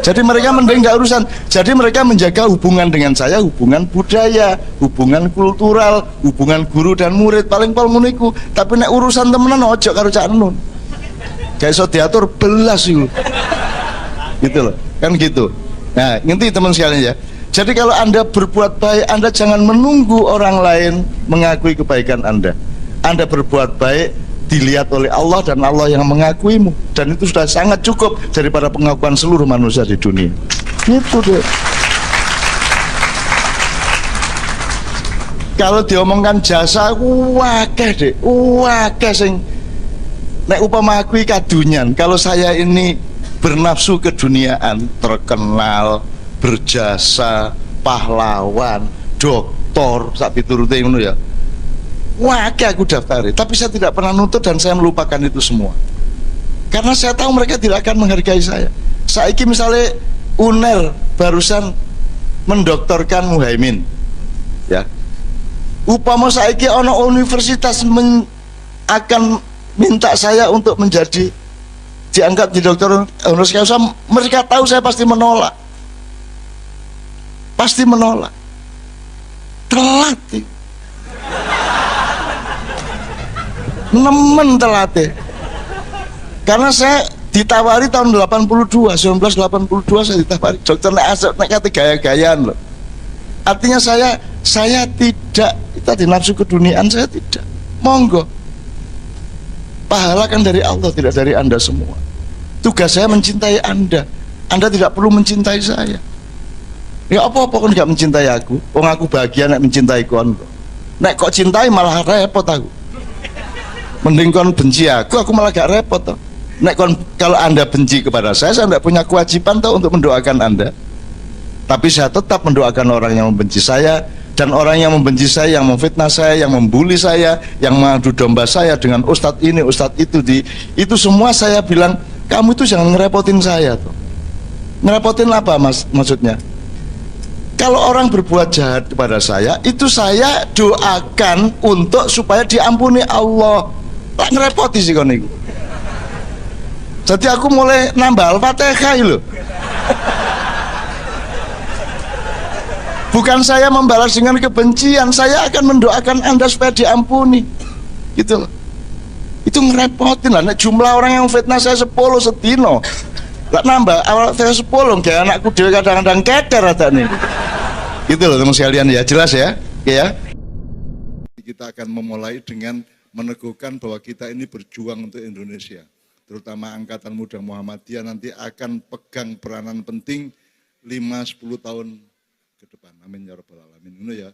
Jadi mereka mending gak urusan. Jadi mereka menjaga hubungan dengan saya, hubungan budaya, hubungan kultural, hubungan guru dan murid paling niku. Tapi nek urusan temenan ojo karo Cak Nun. Gak iso diatur belas itu. Gitu loh. Kan gitu. Nah, ngerti teman sekalian ya. Jadi kalau Anda berbuat baik, Anda jangan menunggu orang lain mengakui kebaikan Anda. Anda berbuat baik dilihat oleh Allah dan Allah yang mengakuimu, dan itu sudah sangat cukup daripada pengakuan seluruh manusia di dunia. Gitu deh. Kalau diomongkan jasa, wakeh deh, wakeh sing nek upama aku kadunyan. Kalau saya ini bernafsu keduniaan, terkenal, berjasa, pahlawan, doktor, sak piturute ngono ya. Wah, aku daftari, tapi saya tidak pernah nuntut dan saya melupakan itu semua. Karena saya tahu mereka tidak akan menghargai saya. Saiki misalnya UNER barusan mendoktorkan Muhaimin, ya. Upama saiki ono universitas akan minta saya untuk menjadi diangkat di dokter honoris causa, mereka tahu saya pasti menolak. Pasti menolak. Telat. Nemen telat. Karena saya ditawari tahun 82, 1982 saya ditawari dokter nek kate gaya-gayaan loh. Artinya saya tidak tadi nafsu keduniaan, saya tidak. Monggo. Pahala kan dari Allah, tidak dari Anda semua. Tugas saya mencintai Anda. Anda tidak perlu mencintai saya. Ya apa-apa kon gak mencintai aku. Wong aku bahagia nek mencintai kon. Nek kok cintai malah repot aku. Mending kon benci aku malah gak repot toh. Nek kon kalau Anda benci kepada saya tidak punya kewajiban toh untuk mendoakan Anda. Tapi saya tetap mendoakan orang yang membenci saya. Dan orang yang membenci saya, yang memfitnah saya, yang membuli saya, yang mengadu domba saya dengan ustadz ini, ustadz itu, itu semua saya bilang, kamu itu jangan ngerepotin saya tuh. Ngerepotin apa maksudnya? Kalau orang berbuat jahat kepada saya, itu saya doakan untuk supaya diampuni Allah. Tak ngerepoti sih kon niku. Jadi aku mulai nambah Al-Fatihah loh. Bukan saya membalas dengan kebencian, saya akan mendoakan Anda supaya diampuni. Gitu loh. Itu ngerepotin lah. Jumlah orang yang fitnah saya 10 setino. Lah nambah awal saya 10, kayak anakku dhewe kadang-kadang keker adane. Gitu loh teman sekalian ya, jelas ya? Oke ya. Kita akan memulai dengan meneguhkan bahwa kita ini berjuang untuk Indonesia. Terutama Angkatan Muda Muhammadiyah nanti akan pegang peranan penting 5-10 tahun ke depan. Amin ya rabbal alamin. Ngono ya.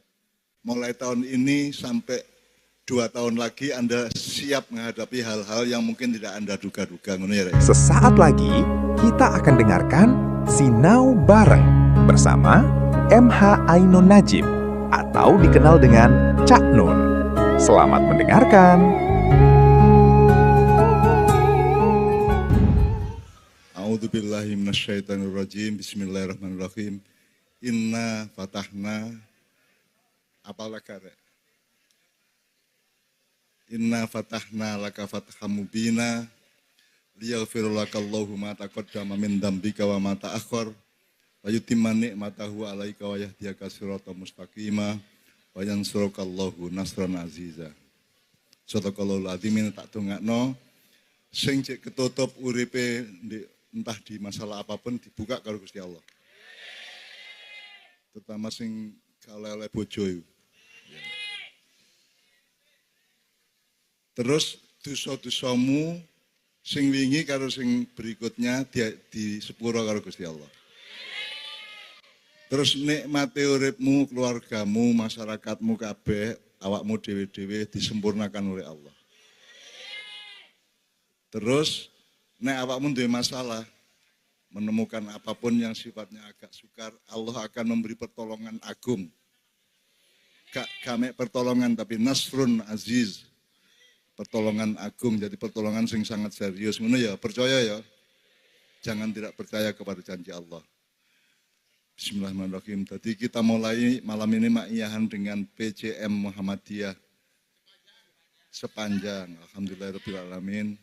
Mulai tahun ini sampai 2 tahun lagi Anda siap menghadapi hal-hal yang mungkin tidak Anda duga-duga. Ngono ya. Sesaat lagi kita akan dengarkan Sinau Bareng bersama MH Ainun Najib atau dikenal dengan Cak Nun. Selamat mendengarkan. A'udzubillahi minasyaitonirrajim. Bismillahirrahmanirrahim. Inna fatahna apalaka Inna fatahna laka fatham mubina liyaghfir lakallahu ma taqaddama min dzambika wa ma ta'akhkhar wa yutimma ni'matahu 'alaika wa yahdiyaka siratan mustaqima wa yansurukallahu nasran aziza. Sadaqallahul azim. Tak dongakno sing cek ketutup uripe entah di masalah apapun dibuka karo Gusti Allah. Terutama sing kalele bojo iku. Terus dosa-dosamu sing wingi karo sing berikutnya di sepuro karo Gusti Allah. Terus nikmate uripmu, keluargamu, masyarakatmu kabeh, awakmu dhewe-dhewe disempurnakan oleh Allah. Terus nek awakmu duwe masalah, menemukan apapun yang sifatnya agak sukar, Allah akan memberi pertolongan agung. Gak mek pertolongan tapi nasrun aziz. Pertolongan agung, jadi pertolongan sing sangat serius. Ngono ya, percaya ya. Jangan tidak percaya kepada janji Allah. Bismillahirrahmanirrahim. Tadi kita mulai malam ini ma'iyahan dengan PCM Muhammadiyah sepanjang. Alhamdulillahirabbil alamin.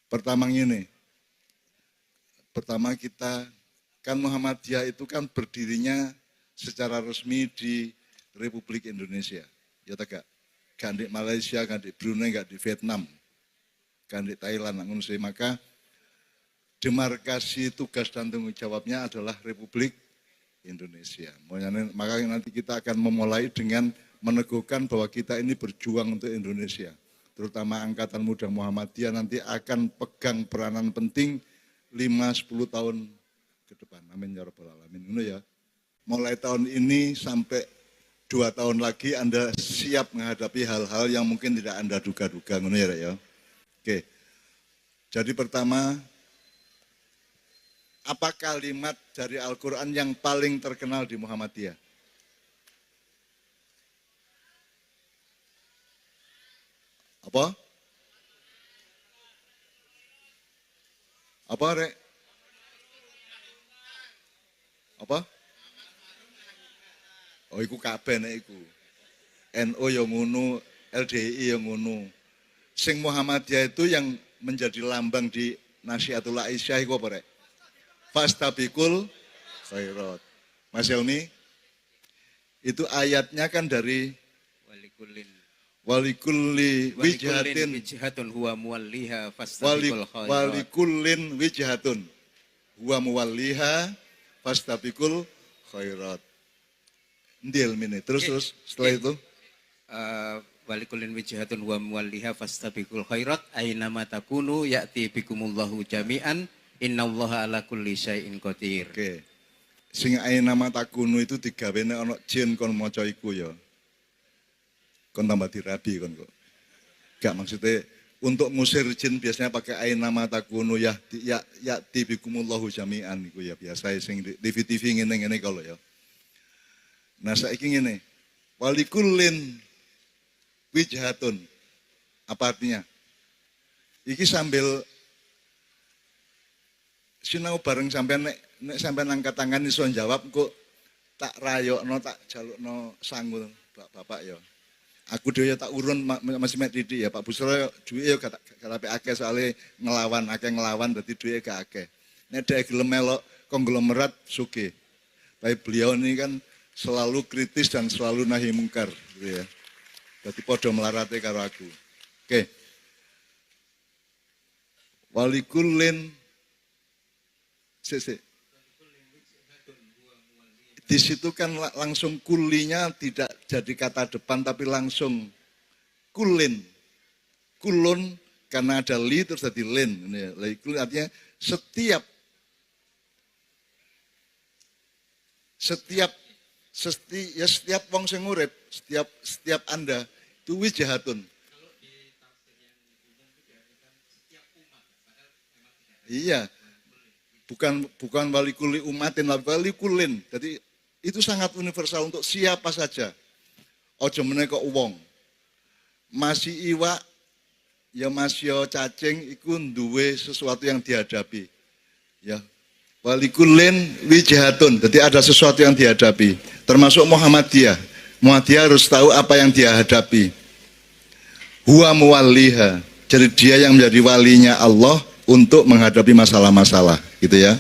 Pertama kita kan Muhammadiyah itu kan berdirinya secara resmi di Republik Indonesia. Ya tak? Gak di Malaysia, gak di Brunei, gak di Vietnam, gak di Thailand. Maka demarkasi tugas dan tanggung jawabnya adalah Republik Indonesia. Maka nanti kita akan memulai dengan meneguhkan bahwa kita ini berjuang untuk Indonesia. Terutama Angkatan Muda Muhammadiyah nanti akan pegang peranan penting 5-10 tahun ke depan. Amin ya rabbal alamin. Ngono ya. Mulai tahun ini sampai 2 tahun lagi Anda siap menghadapi hal-hal yang mungkin tidak Anda duga-duga. Ngono ya. Oke. Jadi pertama Apa kalimat dari Al-Quran yang paling terkenal di Muhammadiyah? Apa? Apa, Rek? Apa? Oh, iku kabeh nek iku. NU yang ngono, LDI yang ngono. Sing Muhammadiyah itu yang menjadi lambang di Nasihatul Aisyah iku apa, Rek? Fastabiqul khairat. Mas Helmi, itu ayatnya kan dari walikulli wijhatun huwa muwalliha fastabiqul khairat. Walikullin wijhatun huwa muwalliha fastabiqul khairat. Ndil mini. Terus setelah itu walikullin wijhatun huwa muwalliha fastabiqul khairat ainama takunu ya'ti bikumullahu jami'an innallaha ala kulli syai'in qadir. Oke. Sing ainama takunu itu digawene ana jin kon maca iku ya. Kon tambah dirabi kon kok. Gak maksudnya untuk ngusir jin biasanya pakai ainama takunu ya bikumullahu jami'an iku ya biasa sing di TV ngene-ngene kalau ya. Nah saiki ngene. Walikullin wijhatun. Apa artinya? Iki sambil sinau bareng sampean nek sampean angkat tangan iso jawab kok tak rayokno tak jalukno sangu Bapak ya. Aku dhewe tak urun masih mek titik ya Pak Busro duwe ya gak akeh soalé ngelawan dadi duwe gak akeh. Nek dhek gelem melok konglomerat sugih. Tapi beliau ini kan selalu kritis dan selalu nahi mungkar gitu ya. Dadi padha melarate karo aku. Oke. Walikullin di situ kan langsung kulinya tidak jadi kata depan tapi langsung kulin. Kulun karena ada li terus jadi lin. Kulin artinya setiap wong sing urip, setiap Anda itu wijhatun. Iya. Bukan walikuli umatin, walikulin. Jadi itu sangat universal untuk siapa saja. Ojo meneh kok wong. Masih iwak, ya masih cacing, iku duwe sesuatu yang dihadapi. Ya. Walikulin wijhatun. Jadi ada sesuatu yang dihadapi. Termasuk Muhammadiyah. Muhammadiyah harus tahu apa yang dia hadapi. Huwa muwalliha. Jadi dia yang menjadi walinya Allah untuk menghadapi masalah-masalah, gitu ya.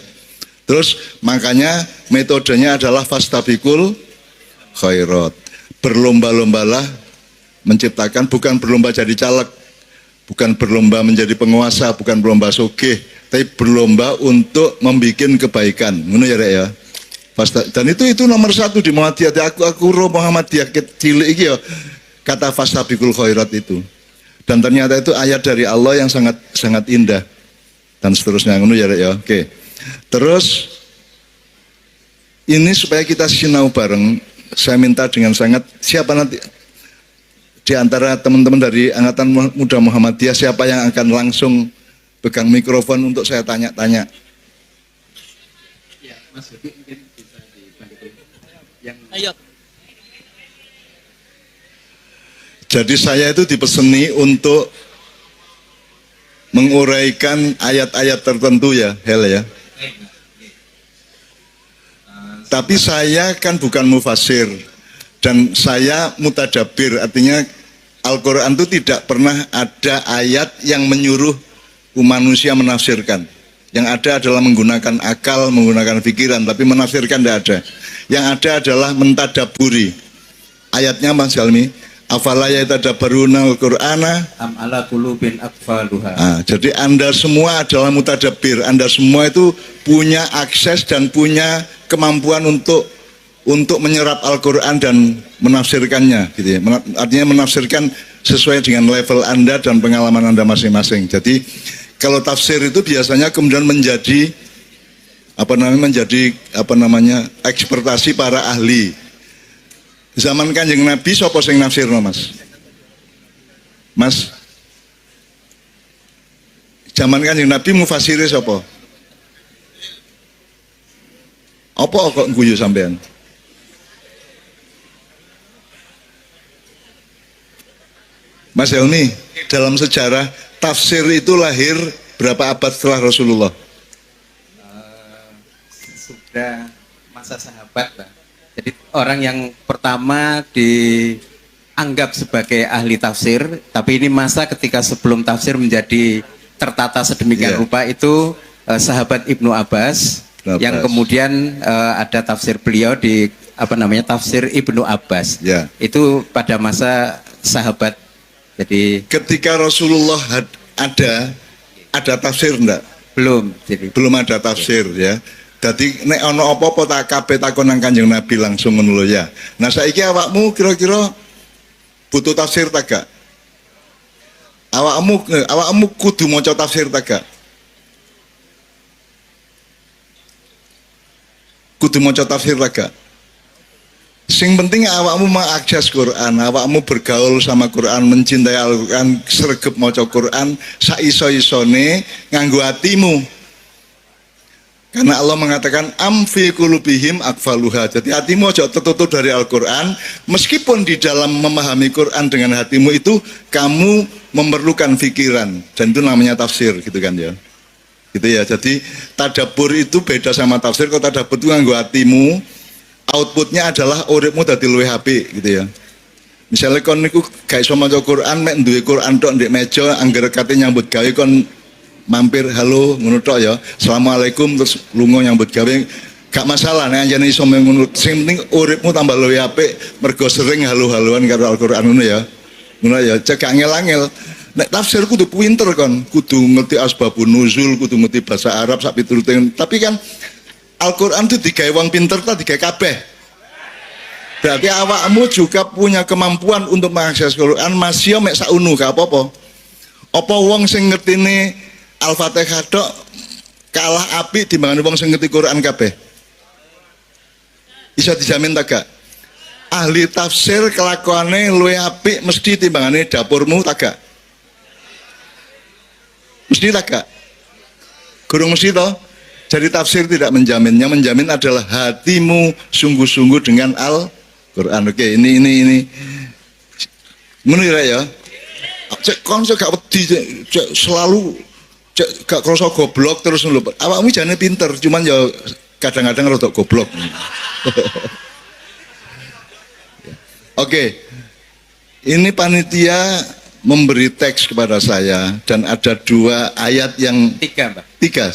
Terus makanya metodenya adalah fastabiqul khairat. Berlomba-lombalah menciptakan, bukan berlomba jadi caleg, bukan berlomba menjadi penguasa, bukan berlomba sugih, tapi berlomba untuk membuat kebaikan. Ngono ya Rek ya. Dan itu nomor satu di Muhammadiyah. Aku roh Muhammadiyah cilik iki ya kata fastabiqul khairat itu. Dan ternyata itu ayat dari Allah yang sangat sangat indah. Dan seterusnya ngono ya Rek ya. Oke. Terus ini supaya kita sinau bareng, saya minta dengan sangat siapa nanti di antara teman-teman dari Angkatan Muda Muhammadiyah siapa yang akan langsung pegang mikrofon untuk saya tanya-tanya. Ya, Mas Budi mungkin bisa dibantu yang Ayo. Jadi saya itu dipeseni untuk menguraikan ayat-ayat tertentu ya, Hel ya. Tapi saya kan bukan mufasir dan saya mutadabir, artinya Al-Quran itu tidak pernah ada ayat yang menyuruh manusia menafsirkan. Yang ada adalah menggunakan akal, menggunakan pikiran, tapi menafsirkan tidak ada. Yang ada adalah mentadaburi. Ayatnya Mas Helmi, afala yatadabbaruna al-Qur'ana am ala qulubin aqfaluha. Jadi Anda semua adalah mutadabbir. Anda semua itu punya akses dan punya kemampuan untuk menyerap Al-Qur'an dan menafsirkannya gitu ya. Artinya menafsirkan sesuai dengan level Anda dan pengalaman Anda masing-masing. Jadi kalau tafsir itu biasanya kemudian menjadi ekspertasi para ahli. Zaman Kanjeng Nabi sapa sing nafsirno, Mas? Mas. Zaman Kanjeng Nabi mufasire sapa? Apa kok guyu sampean? Mas Helmi, dalam sejarah tafsir itu lahir berapa abad setelah Rasulullah? Sudah masa sahabat, Pak. Jadi orang yang pertama dianggap sebagai ahli tafsir, tapi ini masa ketika sebelum tafsir menjadi tertata sedemikian rupa itu sahabat Ibnu Abbas, yang kemudian ada tafsir beliau di tafsir Ibnu Abbas. Itu pada masa sahabat. Jadi ketika Rasulullah ada tafsir enggak? Belum. Jadi belum ada tafsir ya. Jadi nek ono apa-apa tak kabeh takon nang Kanjeng Nabi langsung ngono lho ya. Nah saiki awakmu kira-kira butuh tafsir tak gak? Awakmu kudu maca tafsir tak gak? Kudu maca tafsir tak gak? Sing penting awakmu mengakses Quran, awakmu bergaul sama Quran, mencintai Al-Quran, sregep maca Quran, saiso-isone nganggo atimu. Karena Allah mengatakan amfi qulubihim akfaluha. Jadi hatimu aja tertutup dari Al-Quran. Meskipun di dalam memahami Quran dengan hatimu itu kamu memerlukan pikiran, dan itu namanya tafsir, gitu kan ya. Gitu ya. Jadi tadabbur itu beda sama tafsir. Kalau tadabbur itu nganggo hatimu, outputnya adalah uripmu dadi luwih apik gitu ya. Misalnya kon niku gak iso maca Quran, mek duwe Quran tok ndek meja, angger kate nyambut gawe kon mampir halo ngono tok ya. Assalamualaikum terus lunga nyambut gawe gak masalah nek anjene iso ngono. Sing penting uripmu tambah luwih apik mergo sering halo-haloan karo Al-Qur'an ngono ya. Ngono ya, cek angel-angel. Nek tafsir kudu pinter kon, kudu ngerti asbabun nuzul, kudu ngerti bahasa Arab sak piturute. Tapi kan Al-Quran itu digawe wong pinter ta digawe kabeh. Berarti awakmu juga punya kemampuan untuk mengakses Quran, masih mek saunu gak apa-apa. Apa wong sing ngertine Al-Fatihah tok kalah apik timbangane wong sing ngerti Quran kabeh? Bisa dijamin tak gak? Ahli tafsir kelakuane luwih apik mesti timbangane dapurmu tak gak? Mesti tak gak? Gurung mesti toh? Jadi tafsir tidak menjaminnya, menjamin adalah hatimu sungguh-sungguh dengan Al-Quran. Oke, ini menurut ya. Cek kon gak wedi, cek selalu cek gak krasa goblok terus lho. Awakmu jane pinter, cuman ya kadang-kadang rada goblok. Oke. Ini panitia memberi teks kepada saya dan ada 2 ayat yang 3, Pak. 3,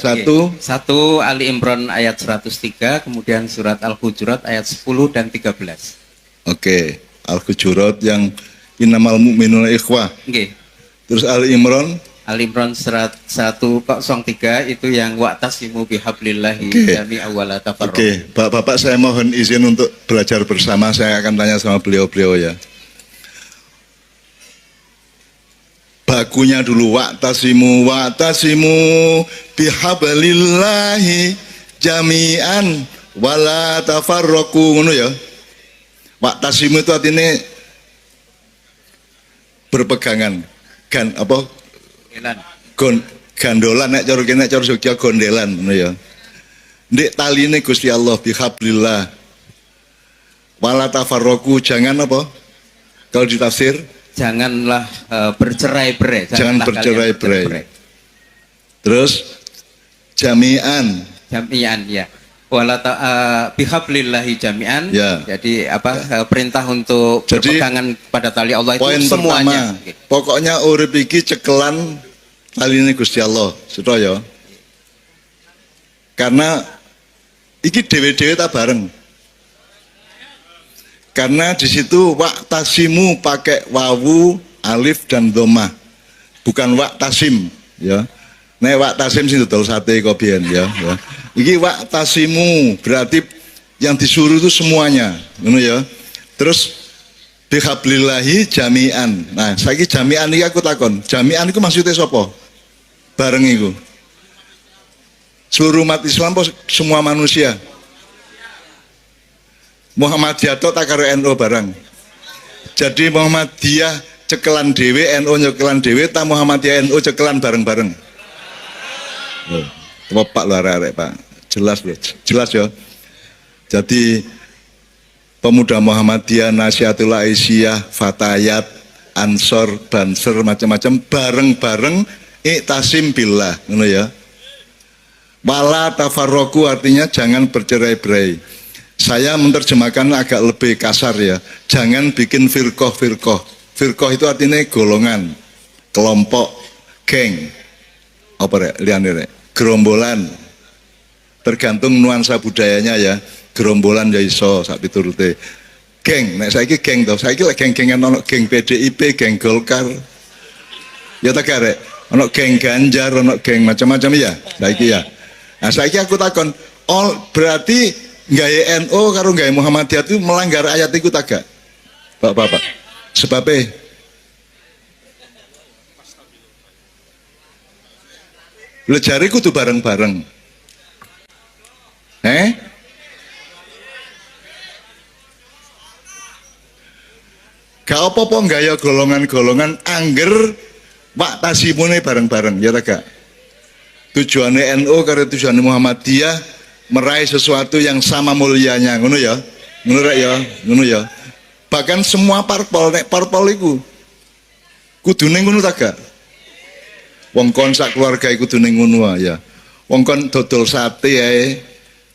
satu Ali Imran ayat 103, kemudian surat Al-Hujurat ayat 10 dan 13. Oke, Al-Hujurat yang innamal mu'minuna ikhwah. Oke. Terus Ali Imran surat 103 itu yang wa'tasimu bihablillahi jami'an wa la tafarraqu. Oke, Bapak saya mohon izin untuk belajar bersama, saya akan tanya sama beliau-beliau ya. Bakunya dulu wa'tasimu bihablillahi jami'an wala tafarraqu ngono ya. Wa'tasimu itu artinya berpegangan. Gandolan nek cara kene cara Jogja gondelan ngono ya. Ndek taline Gusti Allah bihablillah wala tafarraqu, jangan apa? Kalau ditafsir janganlah bercerai-berai. Jangan bercerai-berai. Terus jami'an ya. Bihablillahi jami'an ya. Jadi perintah untuk berpegangan pada tali Allah itu semuanya. Pokoknya urip iki cekelan taline Gusti Allah, sedaya. Karena iki dhewe-dhewe ta bareng. Karena di situ wa'tasimu pakai wawu, alif dan dhammah. Bukan wa'tasim ya. Nek wa'tasim sing dodol sate kok biyen ya. Iki wa'tasimu berarti yang disuruh itu semuanya, ngono ya. Terus bihablillahi jami'an. Nah, saiki jami'an iki aku takon. Jami'an iku maksudnya sapa? Bareng iku. Seluruh umat Islam apa semua manusia? Muhammadiyah tok tak karo NU barang. Jadi Muhammadiyah cekelan dhewe, NU cekelan dhewe, ta Muhammadiyah NU cekelan bareng-bareng. Pak lho arek-arek Pak. Jelas lho. Jelas ya. Jadi pemuda Muhammadiyah, Nasihatul Aisyah, Fatayat, Ansor, Banser, macam-macam bareng-bareng iktasim billah, ngono ya. Wala tafarroku artinya jangan bercerai-berai. Saya menerjemahkan agak lebih kasar ya. Jangan bikin firqoh-firqoh. Firqoh itu artinya golongan, kelompok, geng. Apa rek? Liane rek. Gerombolan. Tergantung nuansa budayanya ya. Gerombolan ya iso sak piturute. Geng, nek saiki geng to. Saiki lek geng-gengan ono geng PDIP, geng Golkar. Ya tak arek. Ono geng Ganjar, ono geng macam-macam ya. Saiki ya. Nah, saiki aku takon, berarti gawe NU karo gawe Muhammadiyah itu melanggar ayat iku tak gak? Bapak-bapak. Sebabnya lho jare kudu bareng-bareng. Gak apa-apa gaya golongan-golongan angger wak tasimune bareng-bareng, ya tak gak? Tujuannya NU karo tujuannya Muhammadiyah meraih sesuatu yang sama mulianya, ngono ya, ngono rek ya, ngono ya. Bahkan semua parpol, nek parpol iku kudune ngono tak gak? Wong kon sak keluarga iku kudune ngono ya. Wong kon dodol sate ae,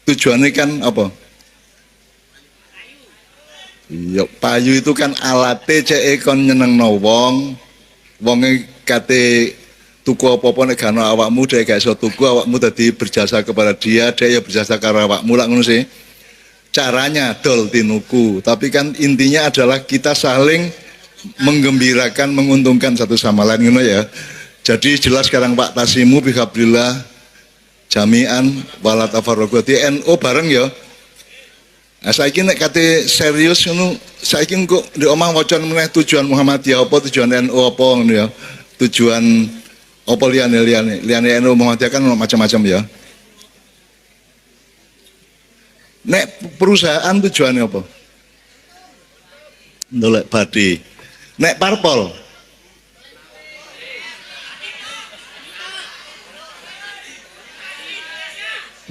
tujuannya kan apa? Iya, payu itu kan alate cek kon nyenengno wong. Wonge kate tuku apa-apa nek gak ono awakmu dhek gak iso tuku, awakmu dadi berjasa kepada dia, dia ya berjasa karo awakmu lak ngono sih. Caranya dol tinuku, tapi kan intinya adalah kita saling menggembirakan, menguntungkan satu sama lain ngono ya. Jadi jelas sekarang Pak Tasimu bihablillah jami'an wala tafarraqu. NU bareng ya. Nah, saiki nek kate serius ngono, saiki engko ndek omah wacan meneh tujuan Muhammadiyah apa, tujuan NU apa ngono ya. Tujuan apa liyane NU Muhammadiyah kan macam-macam ya. Nek perusahaan tujuannya apa? Ndolek badi. Nek parpol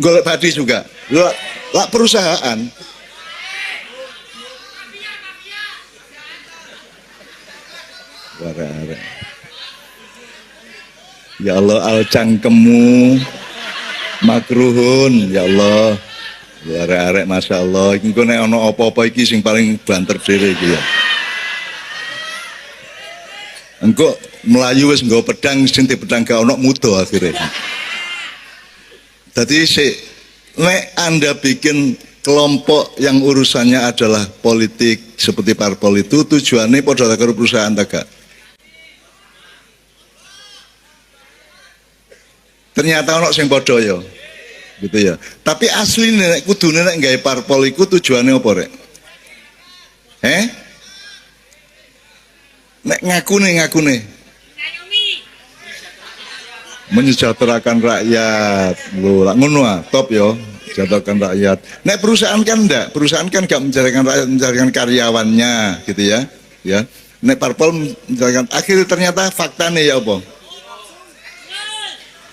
golek badi juga. Lah perusahaan Wara-wara. Ya Allah, al cangkemmu makruhun, ya Allah. Arek-arek Masya Allah, iki nek ana apa-apa iki sing paling banter dhewe iki ya. Engko melayu wis nggo pedang, sing pedang gak ono mudo akhirnya. Jadi nek Anda bikin kelompok yang urusannya adalah politik seperti parpol itu tujuannya padha karo perusahaan tak gak? Ternyata ono sing padha ya. Gitu ya. Tapi asli nek kudune nek gawe parpol iku tujuane apa rek? Nek ngakune menyejahterakan rakyat. Lho, lak ngono ah, top yo, menyejahterakan rakyat. Nek perusahaan kan enggak, perusahaan kan enggak menjalankan rakyat, menjalankan karyawannya, gitu ya. Ya. Nek parpol menjalankan akhirnya ternyata faktane ya apa?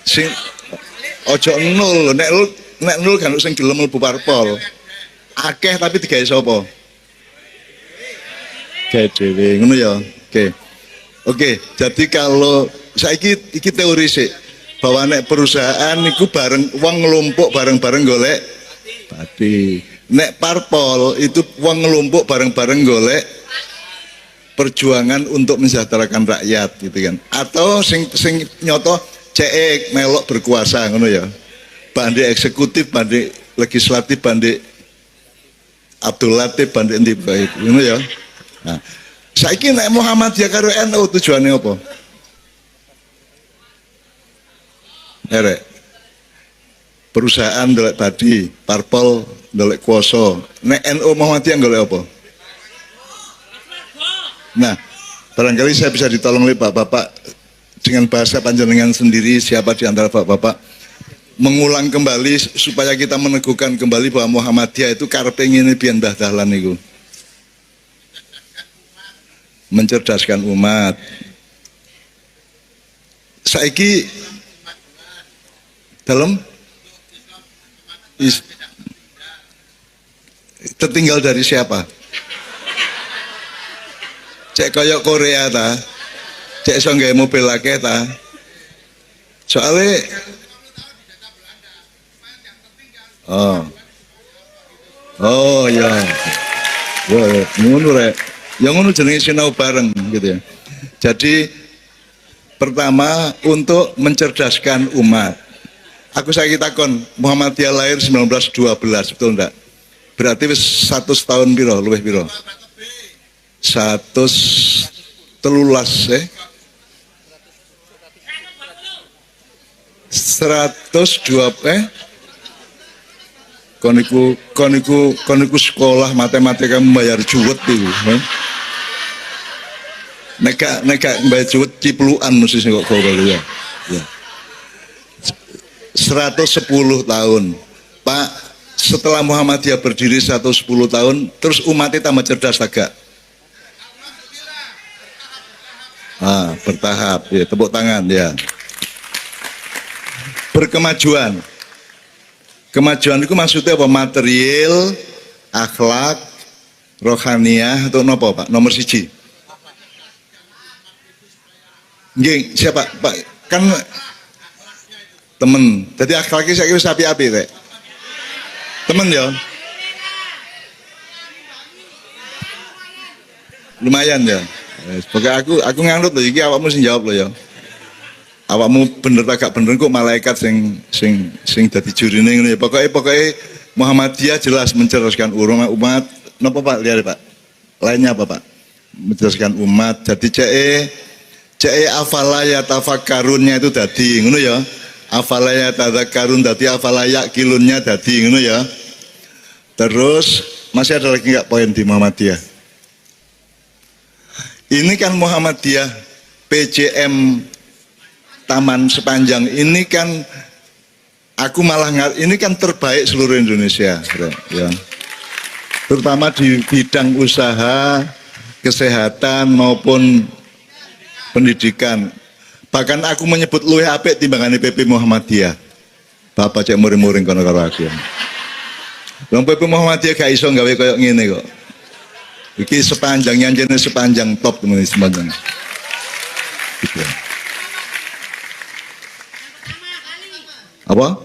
Sing ojo nul, nek nul kan sing gelem mlebu parpol. Akeh tapi digawe sapa? Gawe dhewe, ngono ya. Oke, jadi kalau saiki iki teori sih bahwa nek perusahaan niku bareng wong ngelumpuk bareng-bareng golek badi. Nek parpol itu wong ngelumpuk bareng-bareng golek perjuangan untuk mensejahterakan rakyat gitu kan. Atau sing nyoto cek melok berkuasa ngono ya. Bandi eksekutif, bandi legislatif, bandi Abdul Latif, bandi endi bae ngono ya. Nah, saiki nek Muhammadiyah karo NU tujuane apa? Erek. Perusahaan ndelok badi, parpol ndelok kuasa. Nek NU Muhammadiyah ndelok apa? Nah, barangkali saya bisa ditolong oleh Bapak dengan bahasa panjenengan sendiri, siapa di antara Bapak mengulang kembali supaya kita meneguhkan kembali bahwa Muhammadiyah itu karepe ngene pian Mbah Dahlan niku. Mencerdaskan umat. Saiki dalam Tertinggal dari siapa? Cek koyok Korea ta, cek songgay mobil lagi ta. Soalnya, oh ya, ngono rek, yang ngono jenenge sinau bareng gitu ya. Jadi pertama untuk mencerdaskan umat. Aku saya takon Muhammadiyah lahir 1912 betul enggak? Berarti wis 100 tahun piro, luwih piro? 113 koniku sekolah matematika membayar juwet itu. Neka membayar juwet cipluan mesti kok kalau ya. 110 tahun. Pak, setelah Muhammadiyah berdiri 110 tahun, terus umatnya tambah cerdas agak? Bertahap, ya, tepuk tangan ya. Berkemajuan. Kemajuan itu maksudnya apa? Material, akhlak, rohaniah, atau nopo Pak? Nomor siji. Nggih, siapa Pak? Kan temen. Jadi akhlaknya saya kira api-api rek. Temen ya. Lumayan ya. Pokoknya aku nganut loh, iki awakmu sing jawab loh ya. Awakmu bener agak bener kok malaikat sing dadi jurine ngono ya. Pokoknya Muhammadiyah jelas mencerdaskan umat. Napa Pak? Lihat Pak. Lainnya apa Pak? Mencerdaskan umat. Jadi CE afala ya tafakkarunnya itu dadi ngono ya. Afala ya tadzakkarun dadi afala yaqilunnya dadi ngono ya. Terus masih ada lagi enggak poin di Muhammadiyah? Ini kan Muhammadiyah PJM Taman Sepanjang ini kan aku malah ini kan terbaik seluruh Indonesia ya. Terutama di bidang usaha, kesehatan maupun pendidikan. Bahkan aku menyebut luwih apik timbangan PP Muhammadiyah. Bapak cek muring-muring kono karo aku. Wong PP Muhammadiyah gak iso gawe koyo ngene kok. Iki sepanjangnya jenis sepanjang top teman sepanjang. Gitu. Apa?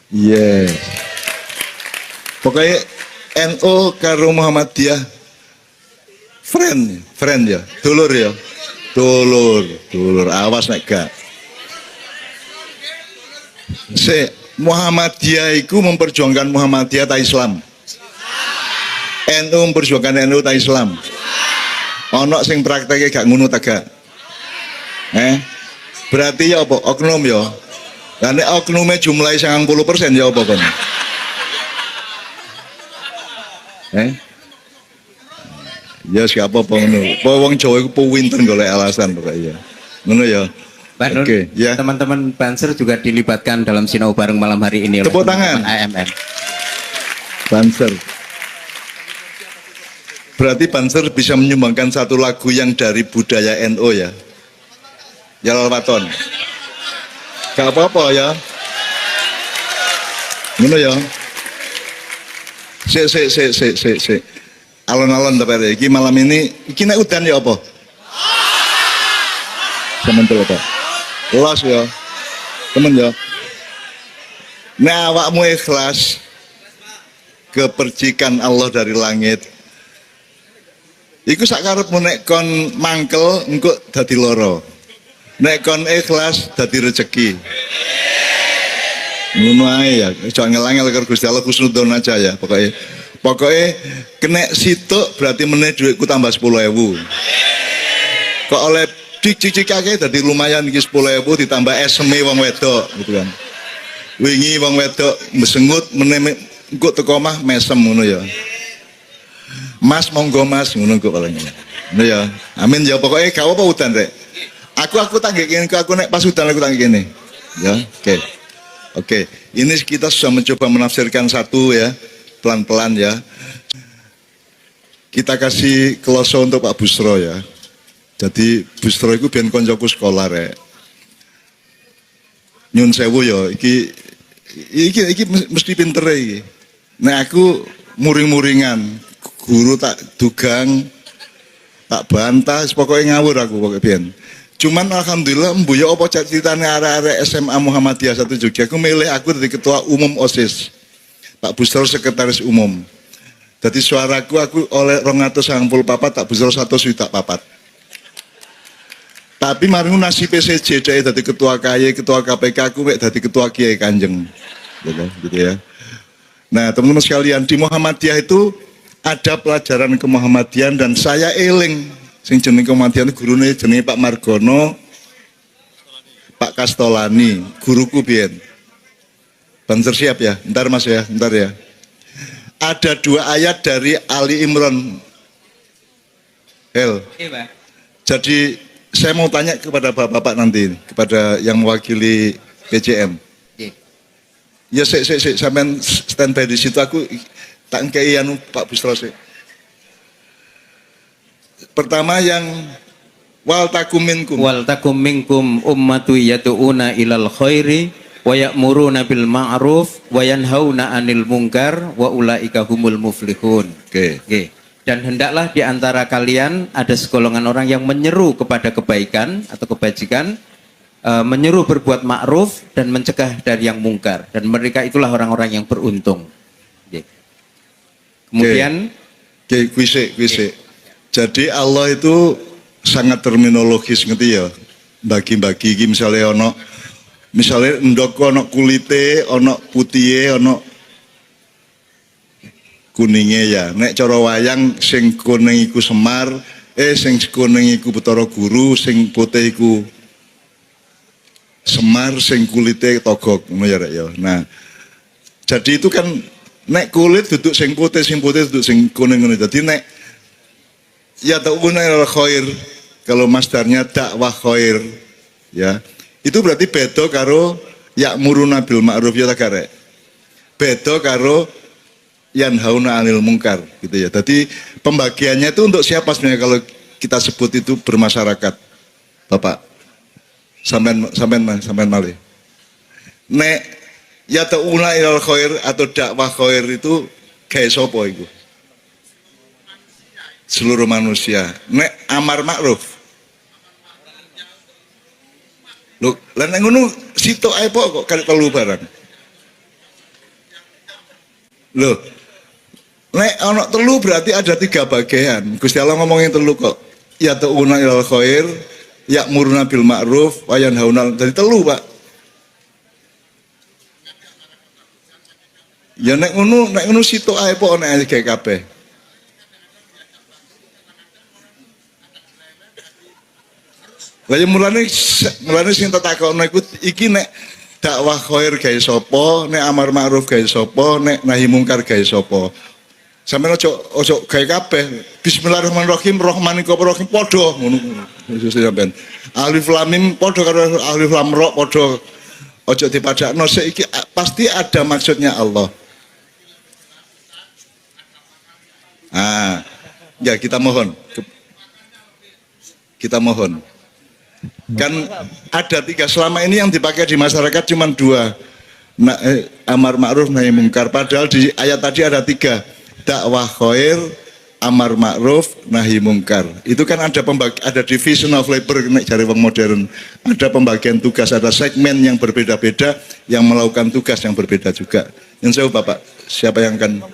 Yes. Pokoknya NU karo Muhammadiyah friend ya, dulur ya. Dulur, awas nek gak. Muhammadiyah itu memperjuangkan Muhammadiyah ta Islam. NU memperjuangkan NU ta Islam. Ono sing prakteknya gak ngono ta gak? Berarti ya apa? Oknum ya. Lah nek oknume jumlahe 90% ya apa kon? Ya siapa apa ngono. Wong Jawa iku pinter golek alasan pokoknya. Ngono ya. Pak Nur, ya. Teman-teman Banser juga dilibatkan dalam sinau bareng malam hari ini. Tepuk tangan. AMN. Banser. Berarti Banser bisa menyumbangkan satu lagu yang dari budaya NU ya. Jalal Waton. Gak apa-apa ya. Ngono ya. Sik. Alon-alon tapi iki malam ini iki nek udan ya apa? Sementul apa? Los ya. Temen ya. Nah awakmu ikhlas kepercikan Allah dari langit. Iku sakarepmu nek kon mangkel engko dadi loro. Nek kon ikhlas dadi rezeki. Ngono ae ya, aja ngel-ngel karo Gusti Allah kusnudon aja ya pokoknya. Pokoknya kena situk berarti meneh duitku tambah 10.000. Kok oleh dicicikake dadi lumayan iki 10.000 ditambah eseme wong wedok gitu kan. Wingi wong wedok mesengut meneh engko teko omah mesem ngono ya. Mas monggo Mas ngono kok paling. Ngono ya. Amin ya pokoknya gak apa udan rek. Aku tak ngene aku nek pas udan aku tak ngene. Ya, Oke. Ini kita sudah mencoba menafsirkan satu ya, pelan-pelan ya. Kita kasih kloso untuk Pak Busro ya. Jadi Busro itu biar koncoku sekolah rek. nyun sewu ya iki mesti pinter iki. Nek aku muring-muringan, guru tak dugang, tak bantah, pokoknya ngawur aku pokoknya biyen. Cuman alhamdulillah mbuya apa ceritane arek-arek SMA Muhammadiyah 1 Jogja aku milih aku dari ketua umum OSIS. Pak Busro sekretaris umum. Jadi suaraku aku oleh 294 tak Busro 1 tak papat. Tapi mari nasib PCJ dari ketua KY, ketua KPK aku mek dari ketua Kiai Kanjeng. Gitu ya. Nah, teman-teman sekalian, di Muhammadiyah itu ada pelajaran kemuhammadian dan saya eling sing jeneng Muhammadiyah gurune jenenge Pak Margono, Pak Kastolani, guruku biyen. Banser siap ya? Ntar Mas ya, ntar ya. Ada 2 ayat dari Ali Imran. Jadi saya mau tanya kepada Bapak nanti, kepada yang mewakili PJM. Ya sampean standby di situ aku tak ngkei anu Pak Busro sih. Pertama yang wal takum minkum ummatu yad'una ilal khairi wa ya'muruna bil ma'ruf wa yanhauna 'anil munkar wa ulaika humul muflihun. Oke. Dan hendaklah di antara kalian ada segolongan orang yang menyeru kepada kebaikan atau kebajikan, menyeru berbuat ma'ruf dan mencegah dari yang mungkar, dan mereka itulah orang-orang yang beruntung. Kemudian kuise. Jadi Allah itu sangat terminologis ngerti ya. Bagi-bagi iki misalnya ndok ono kulite, ono putihe, ono kuninge ya. Nek cara wayang sing kuning iku Semar, sing kuning iku Bathara Guru, sing putih iku Semar, sing kulite Togog, ngono ya Rek ya. Nah, jadi itu kan nek kulit duduk sing putih duduk sing kuning ngono. Jadi nek ya ta'una ilal khair, kalau masdarnya dakwah khair, ya. Itu berarti beda karo ya'muruna bil ma'ruf ya ta Rek. Beda karo yanhauna 'anil munkar gitu ya. Jadi pembagiannya itu untuk siapa sebenarnya kalau kita sebut itu bermasyarakat, Bapak? Sampean malih. Nek ya ta'una ilal khair atau dakwah khair itu gawe sapa iku? Seluruh manusia. Nek amar ma'ruf. Lho, lan nek ngono sitok ae kok kali telu barang. Lho. Nek ana telu berarti ada 3 bagian. Gusti Allah ngomongin telu kok. Ya ta'una ilal khair, ya'muruna bil ma'ruf wa yanhauna. Jadi telu, Pak. Ya nek ngono sitok ae kok nek gawe kabeh. Lah ya mulane sing tak takokno iku iki nek dakwah khair gawe sapa, nek amar ma'ruf gawe sapa, nek nahi mungkar gawe sapa. Sampeyan ojo gawe kabeh. Bismillahirrahmanirrahim, Rahmanirrahim padha ngono. Sampeyan. Alif lam mim padha karo alif lam ra padha. Ojo dipadakno sik iki pasti ada maksudnya Allah. Ya kita mohon. Kan ada 3 selama ini yang dipakai di masyarakat cuma 2. Amar ma'ruf nahi mungkar. Padahal di ayat tadi ada 3. Dakwah khair, amar ma'ruf nahi mungkar. Itu kan ada division of labor nek cari wong modern. Ada pembagian tugas, ada segmen yang berbeda-beda yang melakukan tugas yang berbeda juga. Nyun sewu Bapak, siapa yang akan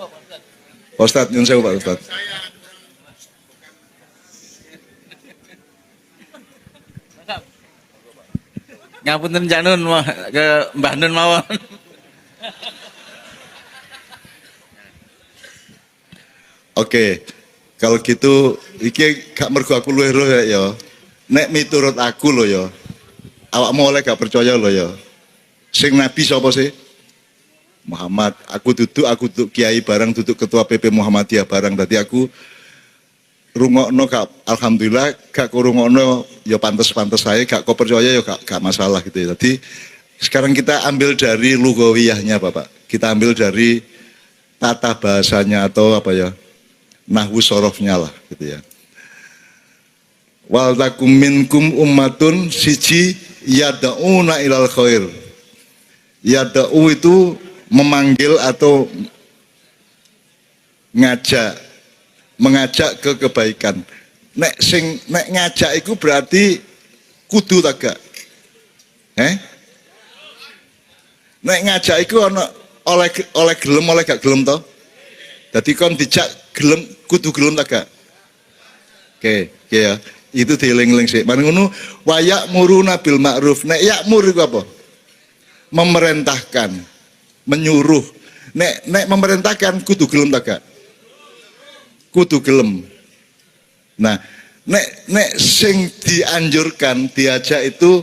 Ustaz, nyun sewu Pak Ustaz. Ngapunten Cak Nun ke Mbah Nun mawon. Oke. Kalau gitu iki gak mergo aku luwih roh ya. Nek miturut aku lho ya. Awakmu oleh gak percaya lho ya. Sing nabi sapa sih? Muhammad. Aku duduk kiai barang, duduk ketua PP Muhammadiyah barang. Dadi aku rungokno gak, alhamdulillah gak kurungokno ya pantes-pantes saya, gak kau percaya ya gak masalah gitu ya. Jadi sekarang kita ambil dari lugawiyahnya Bapak, kita ambil dari tata bahasanya atau apa ya, nahwu sorofnya lah gitu ya. Wal takum minkum ummatun siji yad'una ilal khair. Yada'u itu memanggil atau mengajak ke kebaikan. Nek ngajak itu berarti kudu tak gak? Nek ngajak itu oleh gelem oleh gak gelem to? Dadi kon dijak gelem kudu gelem tak gak? Oke ya. Itu dieling-eling sih. Mari ngono wayak muruna bil ma'ruf. Nek yakmur itu apa? Memerintahkan, menyuruh. Nek memerintahkan kudu gelem tak gak? Kudu gelem. Nah, nek sing dianjurkan diajak itu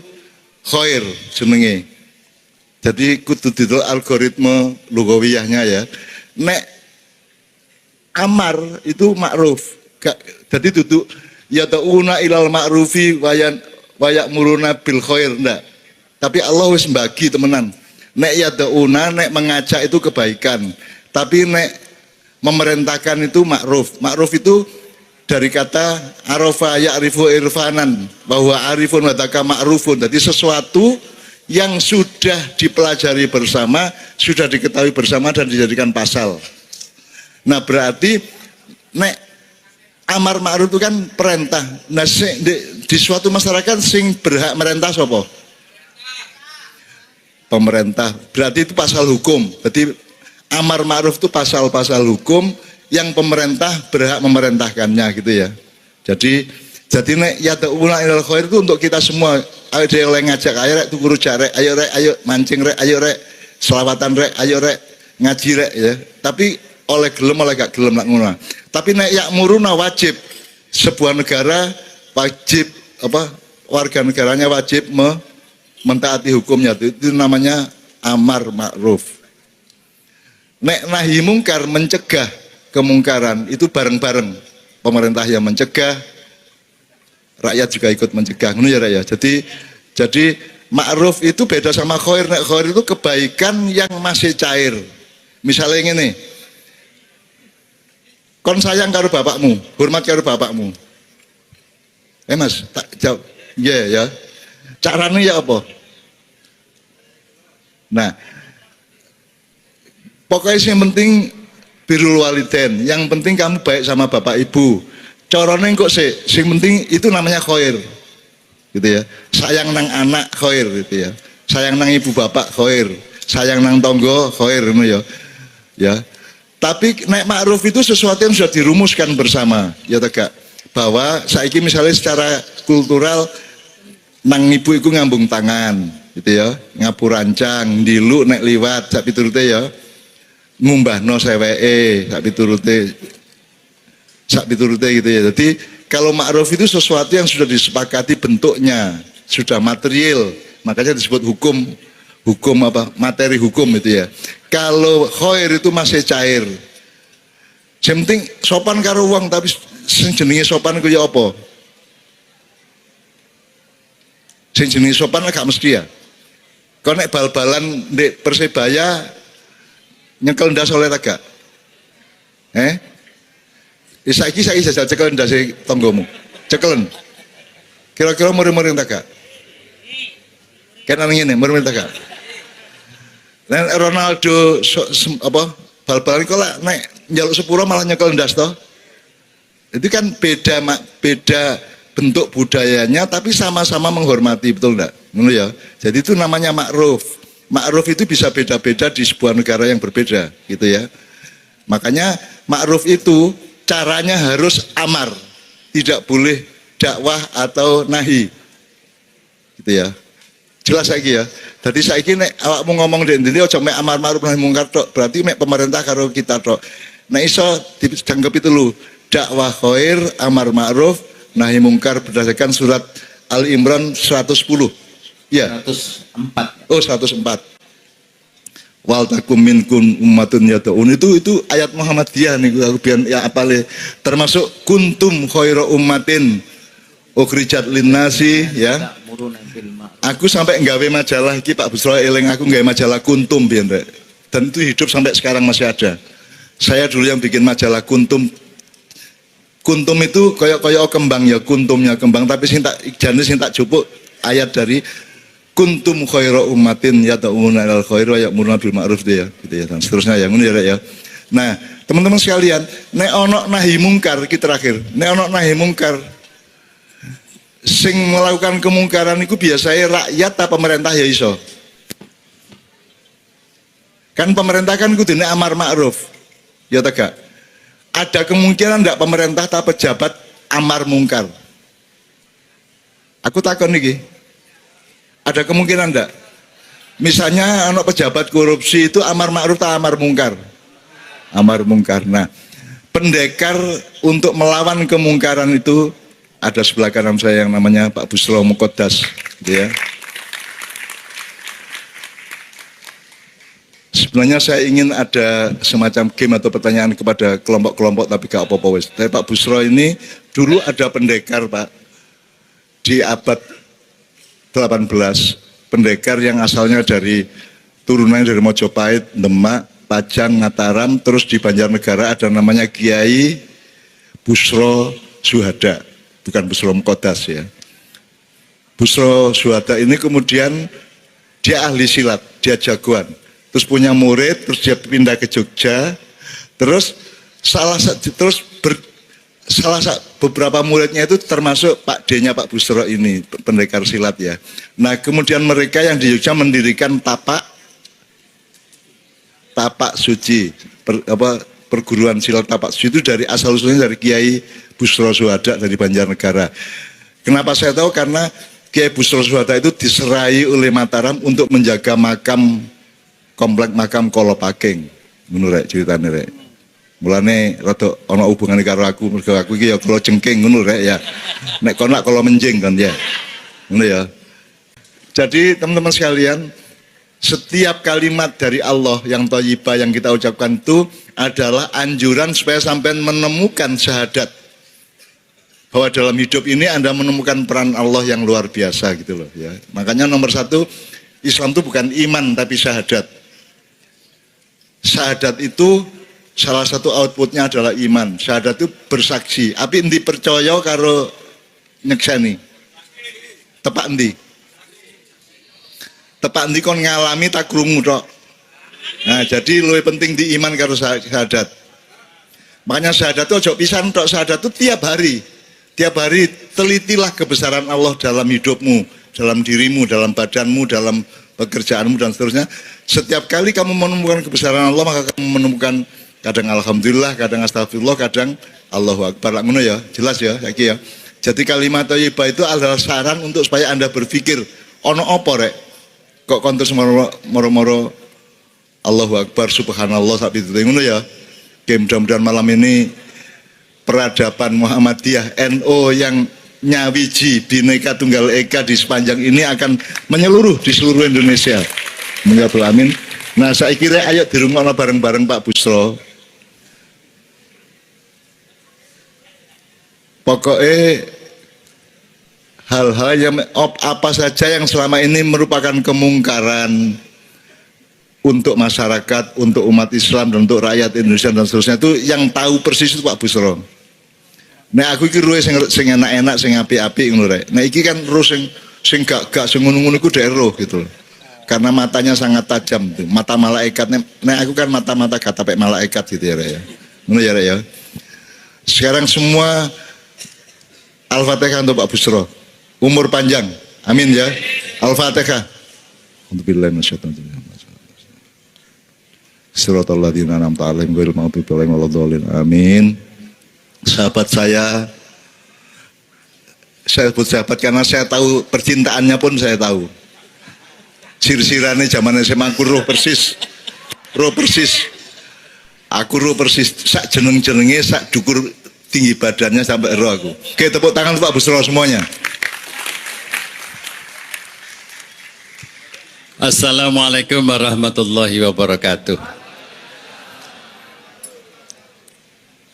khair jenenge. Jadi kudu didol algoritma lugawiyahnya ya. Nek amar itu ma'ruf. Jadi duduk ya ta'una ilal ma'rufi wayak muruna bil khair ndak. Tapi Allah wis bagi temenan. Nek ya ta'una nek mengajak itu kebaikan. Tapi nek memerintahkan itu ma'ruf. Ma'ruf itu dari kata arafa ya'rifu irfanan bahwa arifun wadaka ma'rufun. Jadi sesuatu yang sudah dipelajari bersama, sudah diketahui bersama dan dijadikan pasal. Nah berarti nek amar ma'ruf itu kan perintah. Nah di suatu masyarakat sing berhak merintah sapa? Pemerintah. Berarti itu pasal hukum. Berarti amar ma'ruf itu pasal-pasal hukum yang pemerintah berhak memerintahkannya gitu ya. Jadi nek yada'una ilal khair itu untuk kita semua. Ayo dia yang ngajak, ayo rek tuku rujak rek, ayo mancing rek, ayo rek selawatan rek, ayo rek ngaji rek ya. Tapi oleh gelem oleh gak gelem lak ngono. Tapi nek yakmuruna wajib, sebuah negara wajib warga negaranya wajib mentaati hukumnya, itu namanya amar ma'ruf. Nek nahi mungkar mencegah kemungkaran itu bareng-bareng, pemerintah yang mencegah, rakyat juga ikut mencegah, ngono ya rakyat. Jadi ma'ruf itu beda sama khair. Nek khair itu kebaikan yang masih cair. Misalnya ini, kon sayang karo bapakmu, hormat karo bapakmu. Mas, tak jawab. Ya. Caranya ya apa? Nah, pokoknya yang penting birrul walidain, yang penting kamu baik sama bapak ibu. Caranya kok sing penting itu namanya khair. Gitu ya. Sayang nang anak khair gitu ya. Sayang nang ibu bapak khair. Sayang nang tonggo khair ngono ya. Ya. Tapi nek ma'ruf itu sesuatu yang sudah dirumuskan bersama, ya tegak. Bahwa saiki misalnya secara kultural nang ibu itu ngambung tangan, gitu ya, ngapur rancang, dilu nek liwat, sak piturute ya, ngumbahno seweke, sak piturute gitu ya. Jadi kalau ma'ruf itu sesuatu yang sudah disepakati bentuknya, sudah material, makanya disebut hukum materi hukum itu ya. Kalau khair itu masih cair. Yang penting sopan karo wong, tapi sing jenenge sopan ku ya apa? Sing jenenge sopan gak mesti ya. Kau nek bal-balan di Persebaya nyekel ndas oleh tak gak? Saiki jajal cekel ndase tanggomu. Cekelen. Kira-kira murid-murid tak gak? Kena ngene, murid tak gak? Nek Ronaldo bal-balan kok lek nek njaluk sepuro malah nyekel ndas to. Itu kan beda bentuk budayanya tapi sama-sama menghormati, betul enggak? Ngono ya. Jadi itu namanya ma'ruf. Ma'ruf itu bisa beda-beda di sebuah negara yang berbeda, gitu ya. Makanya ma'ruf itu caranya harus amar. Tidak boleh dakwah atau nahi. Gitu ya. Jelas saiki ya. Jadi saiki nek awakmu ngomong ndek ndi aja mek amar ma'ruf nahi mungkar tok, berarti mek pemerintah karo kita tok. Nek iso dianggap itu lho, dakwah khair, amar ma'ruf, nahi mungkar berdasarkan surat Al-Imran 110. Ya. 104. Oh, 104. Wal takum minkum ummatun yad'un, itu ayat Muhammadiyah niku aku biyen ya apale, termasuk kuntum khairu ummatin ukhrijat linnasi ya. Aku sampai nggawe majalah iki Pak Busro eling, aku nggawe majalah kuntum biyen rek. Dan itu hidup sampai sekarang masih ada. Saya dulu yang bikin majalah kuntum. Kuntum itu kaya kembang ya, kuntumnya kembang, tapi sing tak jane sing tak jupuk ayat dari kuntum khaira ummatin yad'una ilal khairi wa ya'muruna bil ma'ruf gitu ya dan seterusnya ya ngono ya. Nah, teman-teman sekalian, nek ono nahi mungkar iki terakhir. Nek ono nahi mungkar sing melakukan kemungkaran itu biasanya rakyat atau pemerintah ya iso. Kan pemerintah kan kudune amar ma'ruf. Ya tegak. Ada kemungkinan ndak pemerintah atau pejabat amar mungkar? Aku takon iki. Ada kemungkinan ndak? Misalnya anak pejabat korupsi itu amar ma'ruf atau amar mungkar? Amar mungkar. Nah, pendekar untuk melawan kemungkaran itu ada sebelah kanan saya yang namanya Pak Busro Muqaddas, gitu ya. Sebenarnya saya ingin ada semacam game atau pertanyaan kepada kelompok-kelompok tapi gak apa-apa wes. Tapi Pak Busro ini dulu ada pendekar Pak di abad 18, pendekar yang asalnya dari turunannya dari Mojopahit, Demak, Pajang, Mataram, terus di Banjarnegara ada namanya Kiai Busro Suhada, bukan Busro Muqaddas ya. Busro Suhada ini kemudian dia ahli silat, dia jagoan, terus punya murid, terus dia pindah ke Jogja, terus beberapa muridnya itu termasuk Pak D-nya Pak Busro ini, pendekar silat ya. Nah kemudian mereka yang di Jogja mendirikan tapak suci, perguruan silat tapak suci itu dari asal usulnya dari Kiai Busro Suhada dari Banjarnegara. Kenapa saya tahu? Karena Kiai Busro Suhada itu diserai oleh Mataram untuk menjaga komplek makam Kolopaking. Menurut ceritanya rek. Mulane rada ana hubungane karo aku, mergo aku iki ya kula jengking ngono rek ya. Nek konak kula menjing kan ya. Ngono ya. Jadi teman-teman sekalian, setiap kalimat dari Allah yang thayyibah yang kita ucapkan itu adalah anjuran supaya sampai menemukan syahadat. Bahwa dalam hidup ini Anda menemukan peran Allah yang luar biasa gitu loh ya. Makanya nomor satu, Islam itu bukan iman tapi syahadat. Syahadat itu salah satu outputnya adalah iman. Syahadat itu bersaksi. Tapi endi percaya karo nyekseni. Tepak endi? Tepak endi kon ngalami tak krungu tok. Nah, jadi lebih penting di iman karo syahadat. Makanya syahadat itu ojo pisan tok, syahadat itu tiap hari. Tiap hari telitilah kebesaran Allah dalam hidupmu, dalam dirimu, dalam badanmu, dalam pekerjaanmu dan seterusnya. Setiap kali kamu menemukan kebesaran Allah, maka kamu menemukan kadang alhamdulillah, kadang astagfirullah, kadang Allahu akbar. Ngono ya, jelas ya, saiki ya. Jadi kalimat thayyibah itu adalah saran untuk supaya Anda berpikir, ono apa rek? Kok kontes moro-moro Allahu akbar, subhanallah sapi itu ngono ya. Mudah-mudahan malam ini peradaban Muhammadiyah NU yang nyawiji Bhinneka Tunggal Ika di sepanjang ini akan menyeluruh di seluruh Indonesia. Mengatur amin. Nah saya kira ayo dirungokno bareng-bareng Pak Busro. Pokoknya hal-hal yang apa saja yang selama ini merupakan kemungkaran untuk masyarakat, untuk umat Islam dan untuk rakyat Indonesia dan seterusnya itu yang tahu persis itu Pak Busro. Nah aku iki ruwe sing enak-enak, sing apik-apik ngono rek. Nah iki kan roh sing gak sing ngono-ngono iku dhek roh gitu. Karena matanya sangat tajam tuh. Mata malaikat. Nah aku kan mata-mata gak tapek malaikat gitu ya rek ya. Ngono ya rek ya. Sekarang semua Al-Fatihah untuk Pak Busro. Umur panjang. Amin ya. Al-Fatihah. Alhamdulillah minasyaitonir rajim. Siratal ladzina an'amta 'alaihim ghairil maghdubi 'alaihim waladdallin. Amin. Sahabat saya sebut sahabat karena saya tahu percintaannya pun saya tahu. Sir-sirane zaman SMA aku roh persis. Aku roh persis sak jeneng-jenenge, sak dukur tinggi badannya sampai roh aku. Oke, tepuk tangan Pak Busro semuanya. Assalamualaikum warahmatullahi wabarakatuh.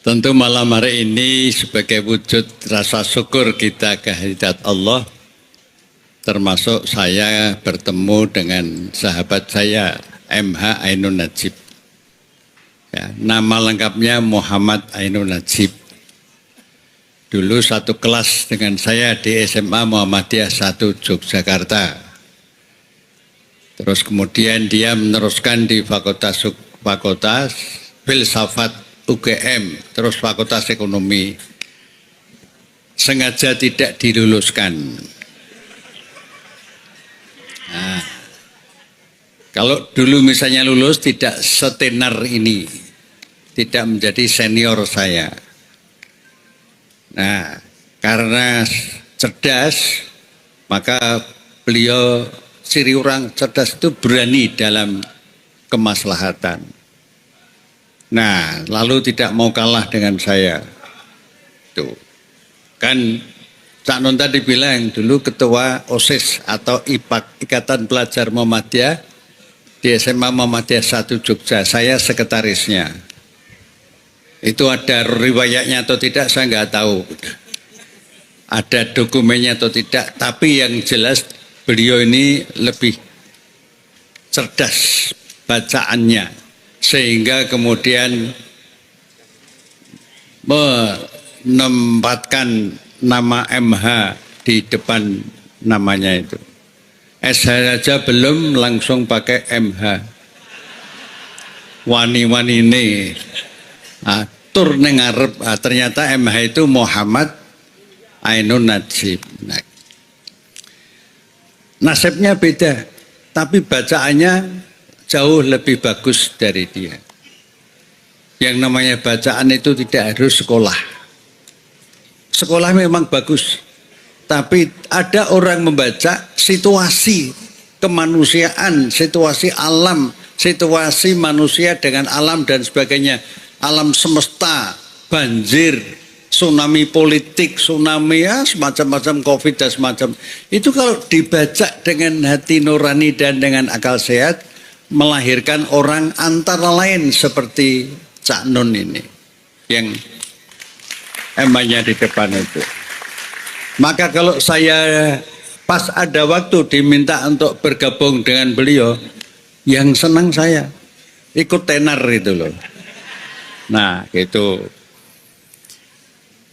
Tentu malam hari ini sebagai wujud rasa syukur kita kehadirat Allah, termasuk saya bertemu dengan sahabat saya MH Ainun Najib. Ya, nama lengkapnya Muhammad Ainun Najib. Dulu satu kelas dengan saya di SMA Muhammadiyah 1 Yogyakarta. Terus kemudian dia meneruskan di fakultas filsafat UGM, terus fakultas ekonomi. Sengaja tidak diluluskan. Nah, kalau dulu misalnya lulus tidak setenar ini, tidak menjadi senior saya. Nah, karena cerdas, maka beliau ciri orang cerdas itu berani dalam kemaslahatan. Nah, lalu tidak mau kalah dengan saya. Tuh. Kan Cak Nun tadi bilang dulu ketua OSIS atau IPAK, Ikatan Pelajar Muhammadiyah di SMA Muhammadiyah 1 Jogja, saya sekretarisnya. Itu ada riwayatnya atau tidak saya nggak tahu, ada dokumennya atau tidak, tapi yang jelas beliau ini lebih cerdas bacaannya sehingga kemudian menempatkan nama MH di depan namanya itu. SH saja belum langsung pakai MH. Wani-wani ini tur ning ngarep, ternyata MH itu Muhammad Ainun Najib. Nah, nasibnya beda, tapi bacaannya jauh lebih bagus dari dia. Yang namanya bacaan itu tidak harus sekolah. Sekolah memang bagus, tapi ada orang membaca situasi kemanusiaan, situasi alam, situasi manusia dengan alam dan sebagainya, alam semesta, banjir, tsunami politik, tsunami ya semacam-macam, COVID dan semacam. Itu kalau dibaca dengan hati nurani dan dengan akal sehat, melahirkan orang antara lain seperti Cak Nun ini yang emangnya di depan itu. Maka kalau saya pas ada waktu diminta untuk bergabung dengan beliau, yang senang saya ikut tenar itu loh. Nah itu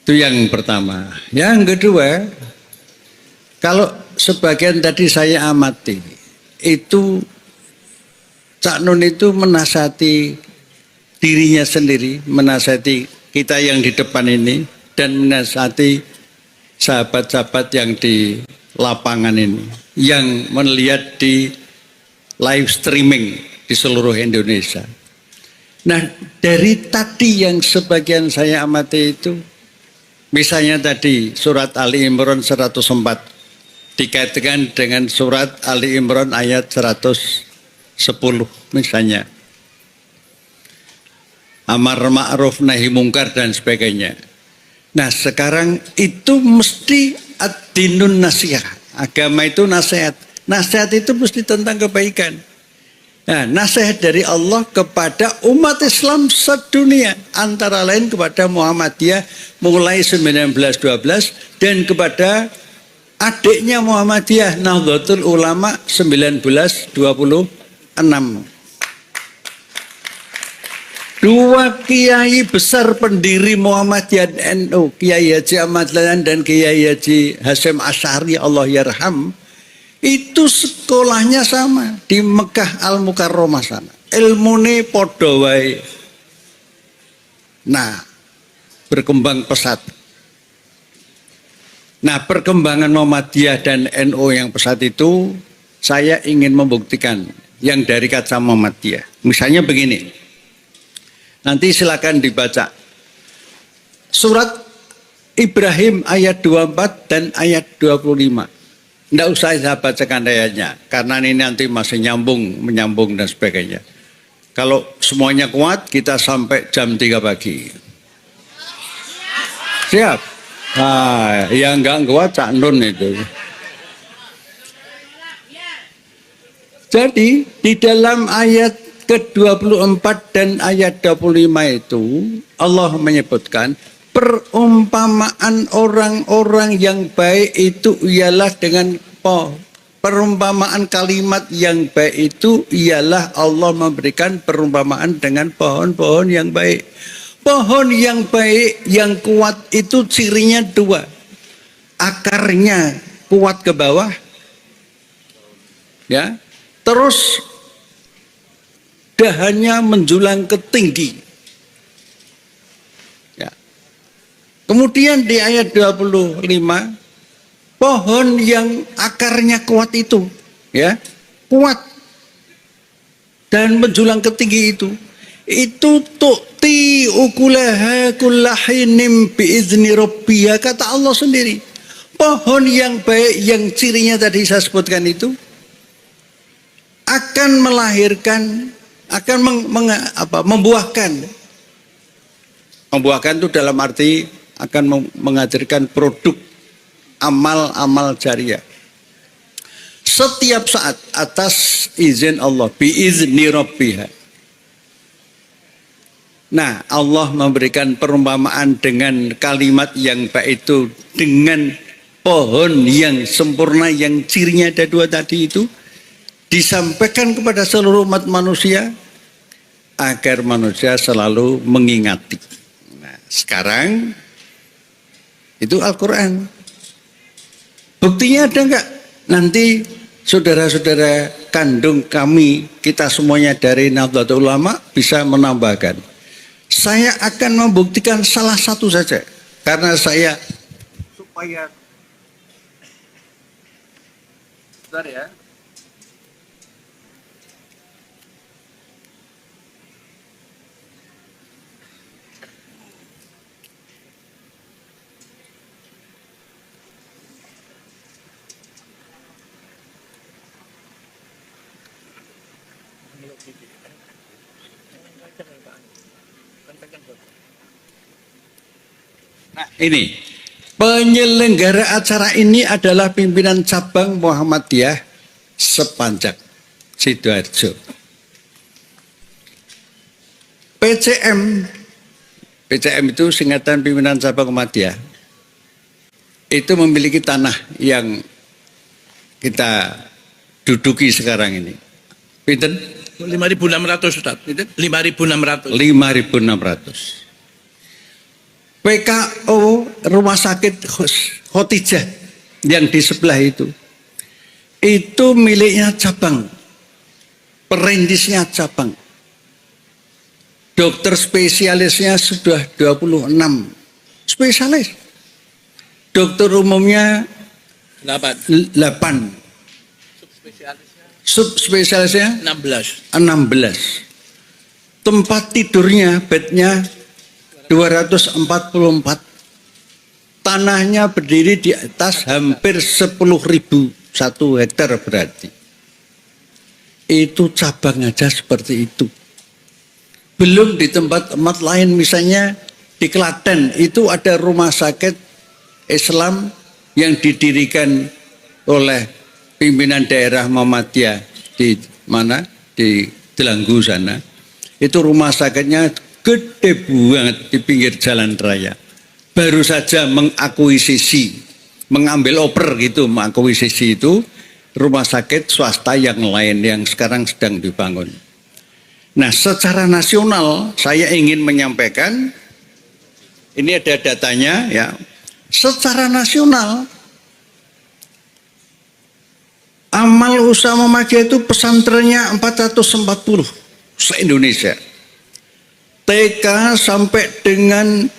yang pertama. Yang kedua, kalau sebagian tadi saya amati, itu Cak Nun itu menasihati dirinya sendiri, menasihati kita yang di depan ini, dan menasihati sahabat-sahabat yang di lapangan ini, yang melihat di live streaming di seluruh Indonesia. Nah, dari tadi yang sebagian saya amati itu, misalnya tadi surat Ali Imran 104 dikaitkan dengan surat Ali Imran ayat 110 misalnya. Amar ma'ruf nahi mungkar dan sebagainya. Nah sekarang itu mesti ad-dinun nasihat. Agama itu nasihat. Nasihat itu mesti tentang kebaikan. Nah, nasihat dari Allah kepada umat Islam sedunia, antara lain kepada Muhammadiyah mulai 1912 dan kepada adiknya Muhammadiyah Nahdlatul Ulama 1926. Dua kiai besar pendiri Muhammadiyah NU, Kiai Haji Ahmad Dahlan dan Kiai Haji Hasyim Asy'ari Allah yarham, itu sekolahnya sama di Mekah Al Mukarramah sana. Ilmune padha wae. Nah, berkembang pesat. Nah, perkembangan Muhammadiyah dan NU yang pesat itu saya ingin membuktikan yang dari kaca Muhammadiyah. Misalnya begini. Nanti silakan dibaca. Surat Ibrahim ayat 24 dan ayat 25. Tidak usah saya bacakan ayatnya, karena ini nanti masih menyambung dan sebagainya. Kalau semuanya kuat, kita sampai jam 3 pagi. Siap? Nah, yang enggak kuat Cak Nun itu. Jadi, di dalam ayat ke-24 dan ayat 25 itu Allah menyebutkan perumpamaan orang-orang yang baik itu ialah dengan perumpamaan kalimat yang baik itu ialah Allah memberikan perumpamaan dengan pohon-pohon yang baik. Pohon yang baik yang kuat itu cirinya dua. Akarnya kuat ke bawah, ya, terus dahannya menjulang ke tinggi. Ya. Kemudian di ayat 25, pohon yang akarnya kuat itu, ya, kuat dan menjulang ke tinggi itu tu'ti ukulaha kullahinim biizni rabbiha, kata Allah sendiri. Pohon yang baik yang cirinya tadi saya sebutkan itu akan melahirkan, akan membuahkan. Membuahkan itu dalam arti akan menghadirkan produk amal-amal jariah. Setiap saat atas izin Allah, biizni rabbiha. Nah, Allah memberikan perumpamaan dengan kalimat yang baik itu, dengan pohon yang sempurna yang cirinya ada dua tadi itu, disampaikan kepada seluruh umat manusia agar manusia selalu mengingati. Nah, sekarang itu Al-Quran. Buktinya ada enggak? Nanti saudara-saudara kandung kami, kita semuanya dari Nahdlatul Ulama bisa menambahkan. Saya akan membuktikan salah satu saja, karena saya supaya bentar ya. Nah, ini penyelenggara acara ini adalah pimpinan cabang Muhammadiyah Sepanjak Sidoarjo. PCM itu singkatan pimpinan cabang Muhammadiyah. Itu memiliki tanah yang kita duduki sekarang ini. Pinten? 5.600 Ustaz. 5.600. 5.600. PKO Rumah Sakit Khotijah yang di sebelah itu miliknya cabang, perintisnya cabang, dokter spesialisnya sudah 26 spesialis, dokter umumnya 8, subspesialisnya 16, tempat tidurnya, bednya 244, tanahnya berdiri di atas hampir 10.000, 1 hektar berarti. Itu cabang aja seperti itu. Belum di tempat-tempat lain, misalnya di Klaten itu ada rumah sakit Islam yang didirikan oleh pimpinan daerah Muhammadiyah di mana? Di Delanggu sana. Itu rumah sakitnya gede banget di pinggir jalan raya. Baru saja mengakuisisi, mengambil oper gitu, mengakuisisi itu rumah sakit swasta yang lain yang sekarang sedang dibangun. Nah, secara nasional saya ingin menyampaikan, ini ada datanya ya. Secara nasional amal usaha Muhammadiyah itu pesantrennya 440 se-Indonesia. TK sampai dengan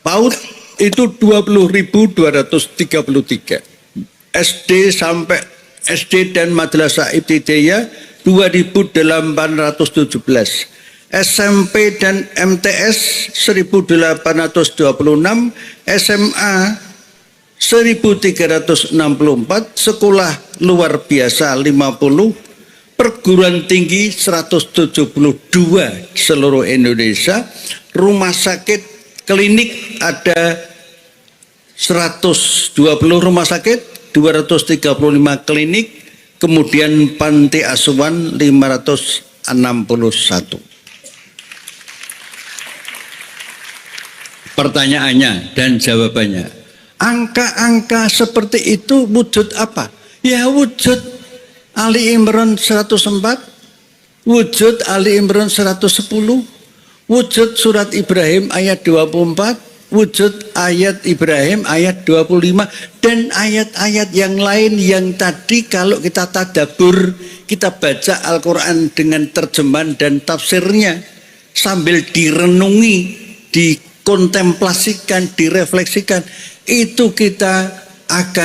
PAUD itu 20.233. SD sampai SD dan Madrasah Ibtidaiyah 2.817. SMP dan MTS 1.826, SMA 1.364, sekolah luar biasa 50, perguruan tinggi 172 seluruh Indonesia, rumah sakit klinik ada 120 rumah sakit, 235 klinik, kemudian panti asuhan 561. Pertanyaannya dan jawabannya, angka-angka seperti itu wujud apa? Ya wujud Ali Imran 104, wujud Ali Imran 110, wujud surat Ibrahim ayat 24, wujud ayat Ibrahim ayat 25 dan ayat-ayat yang lain yang tadi kalau kita tadabbur, kita baca Al-Quran dengan terjemahan dan tafsirnya sambil direnungi, dikontemplasikan, direfleksikan, itu kita akan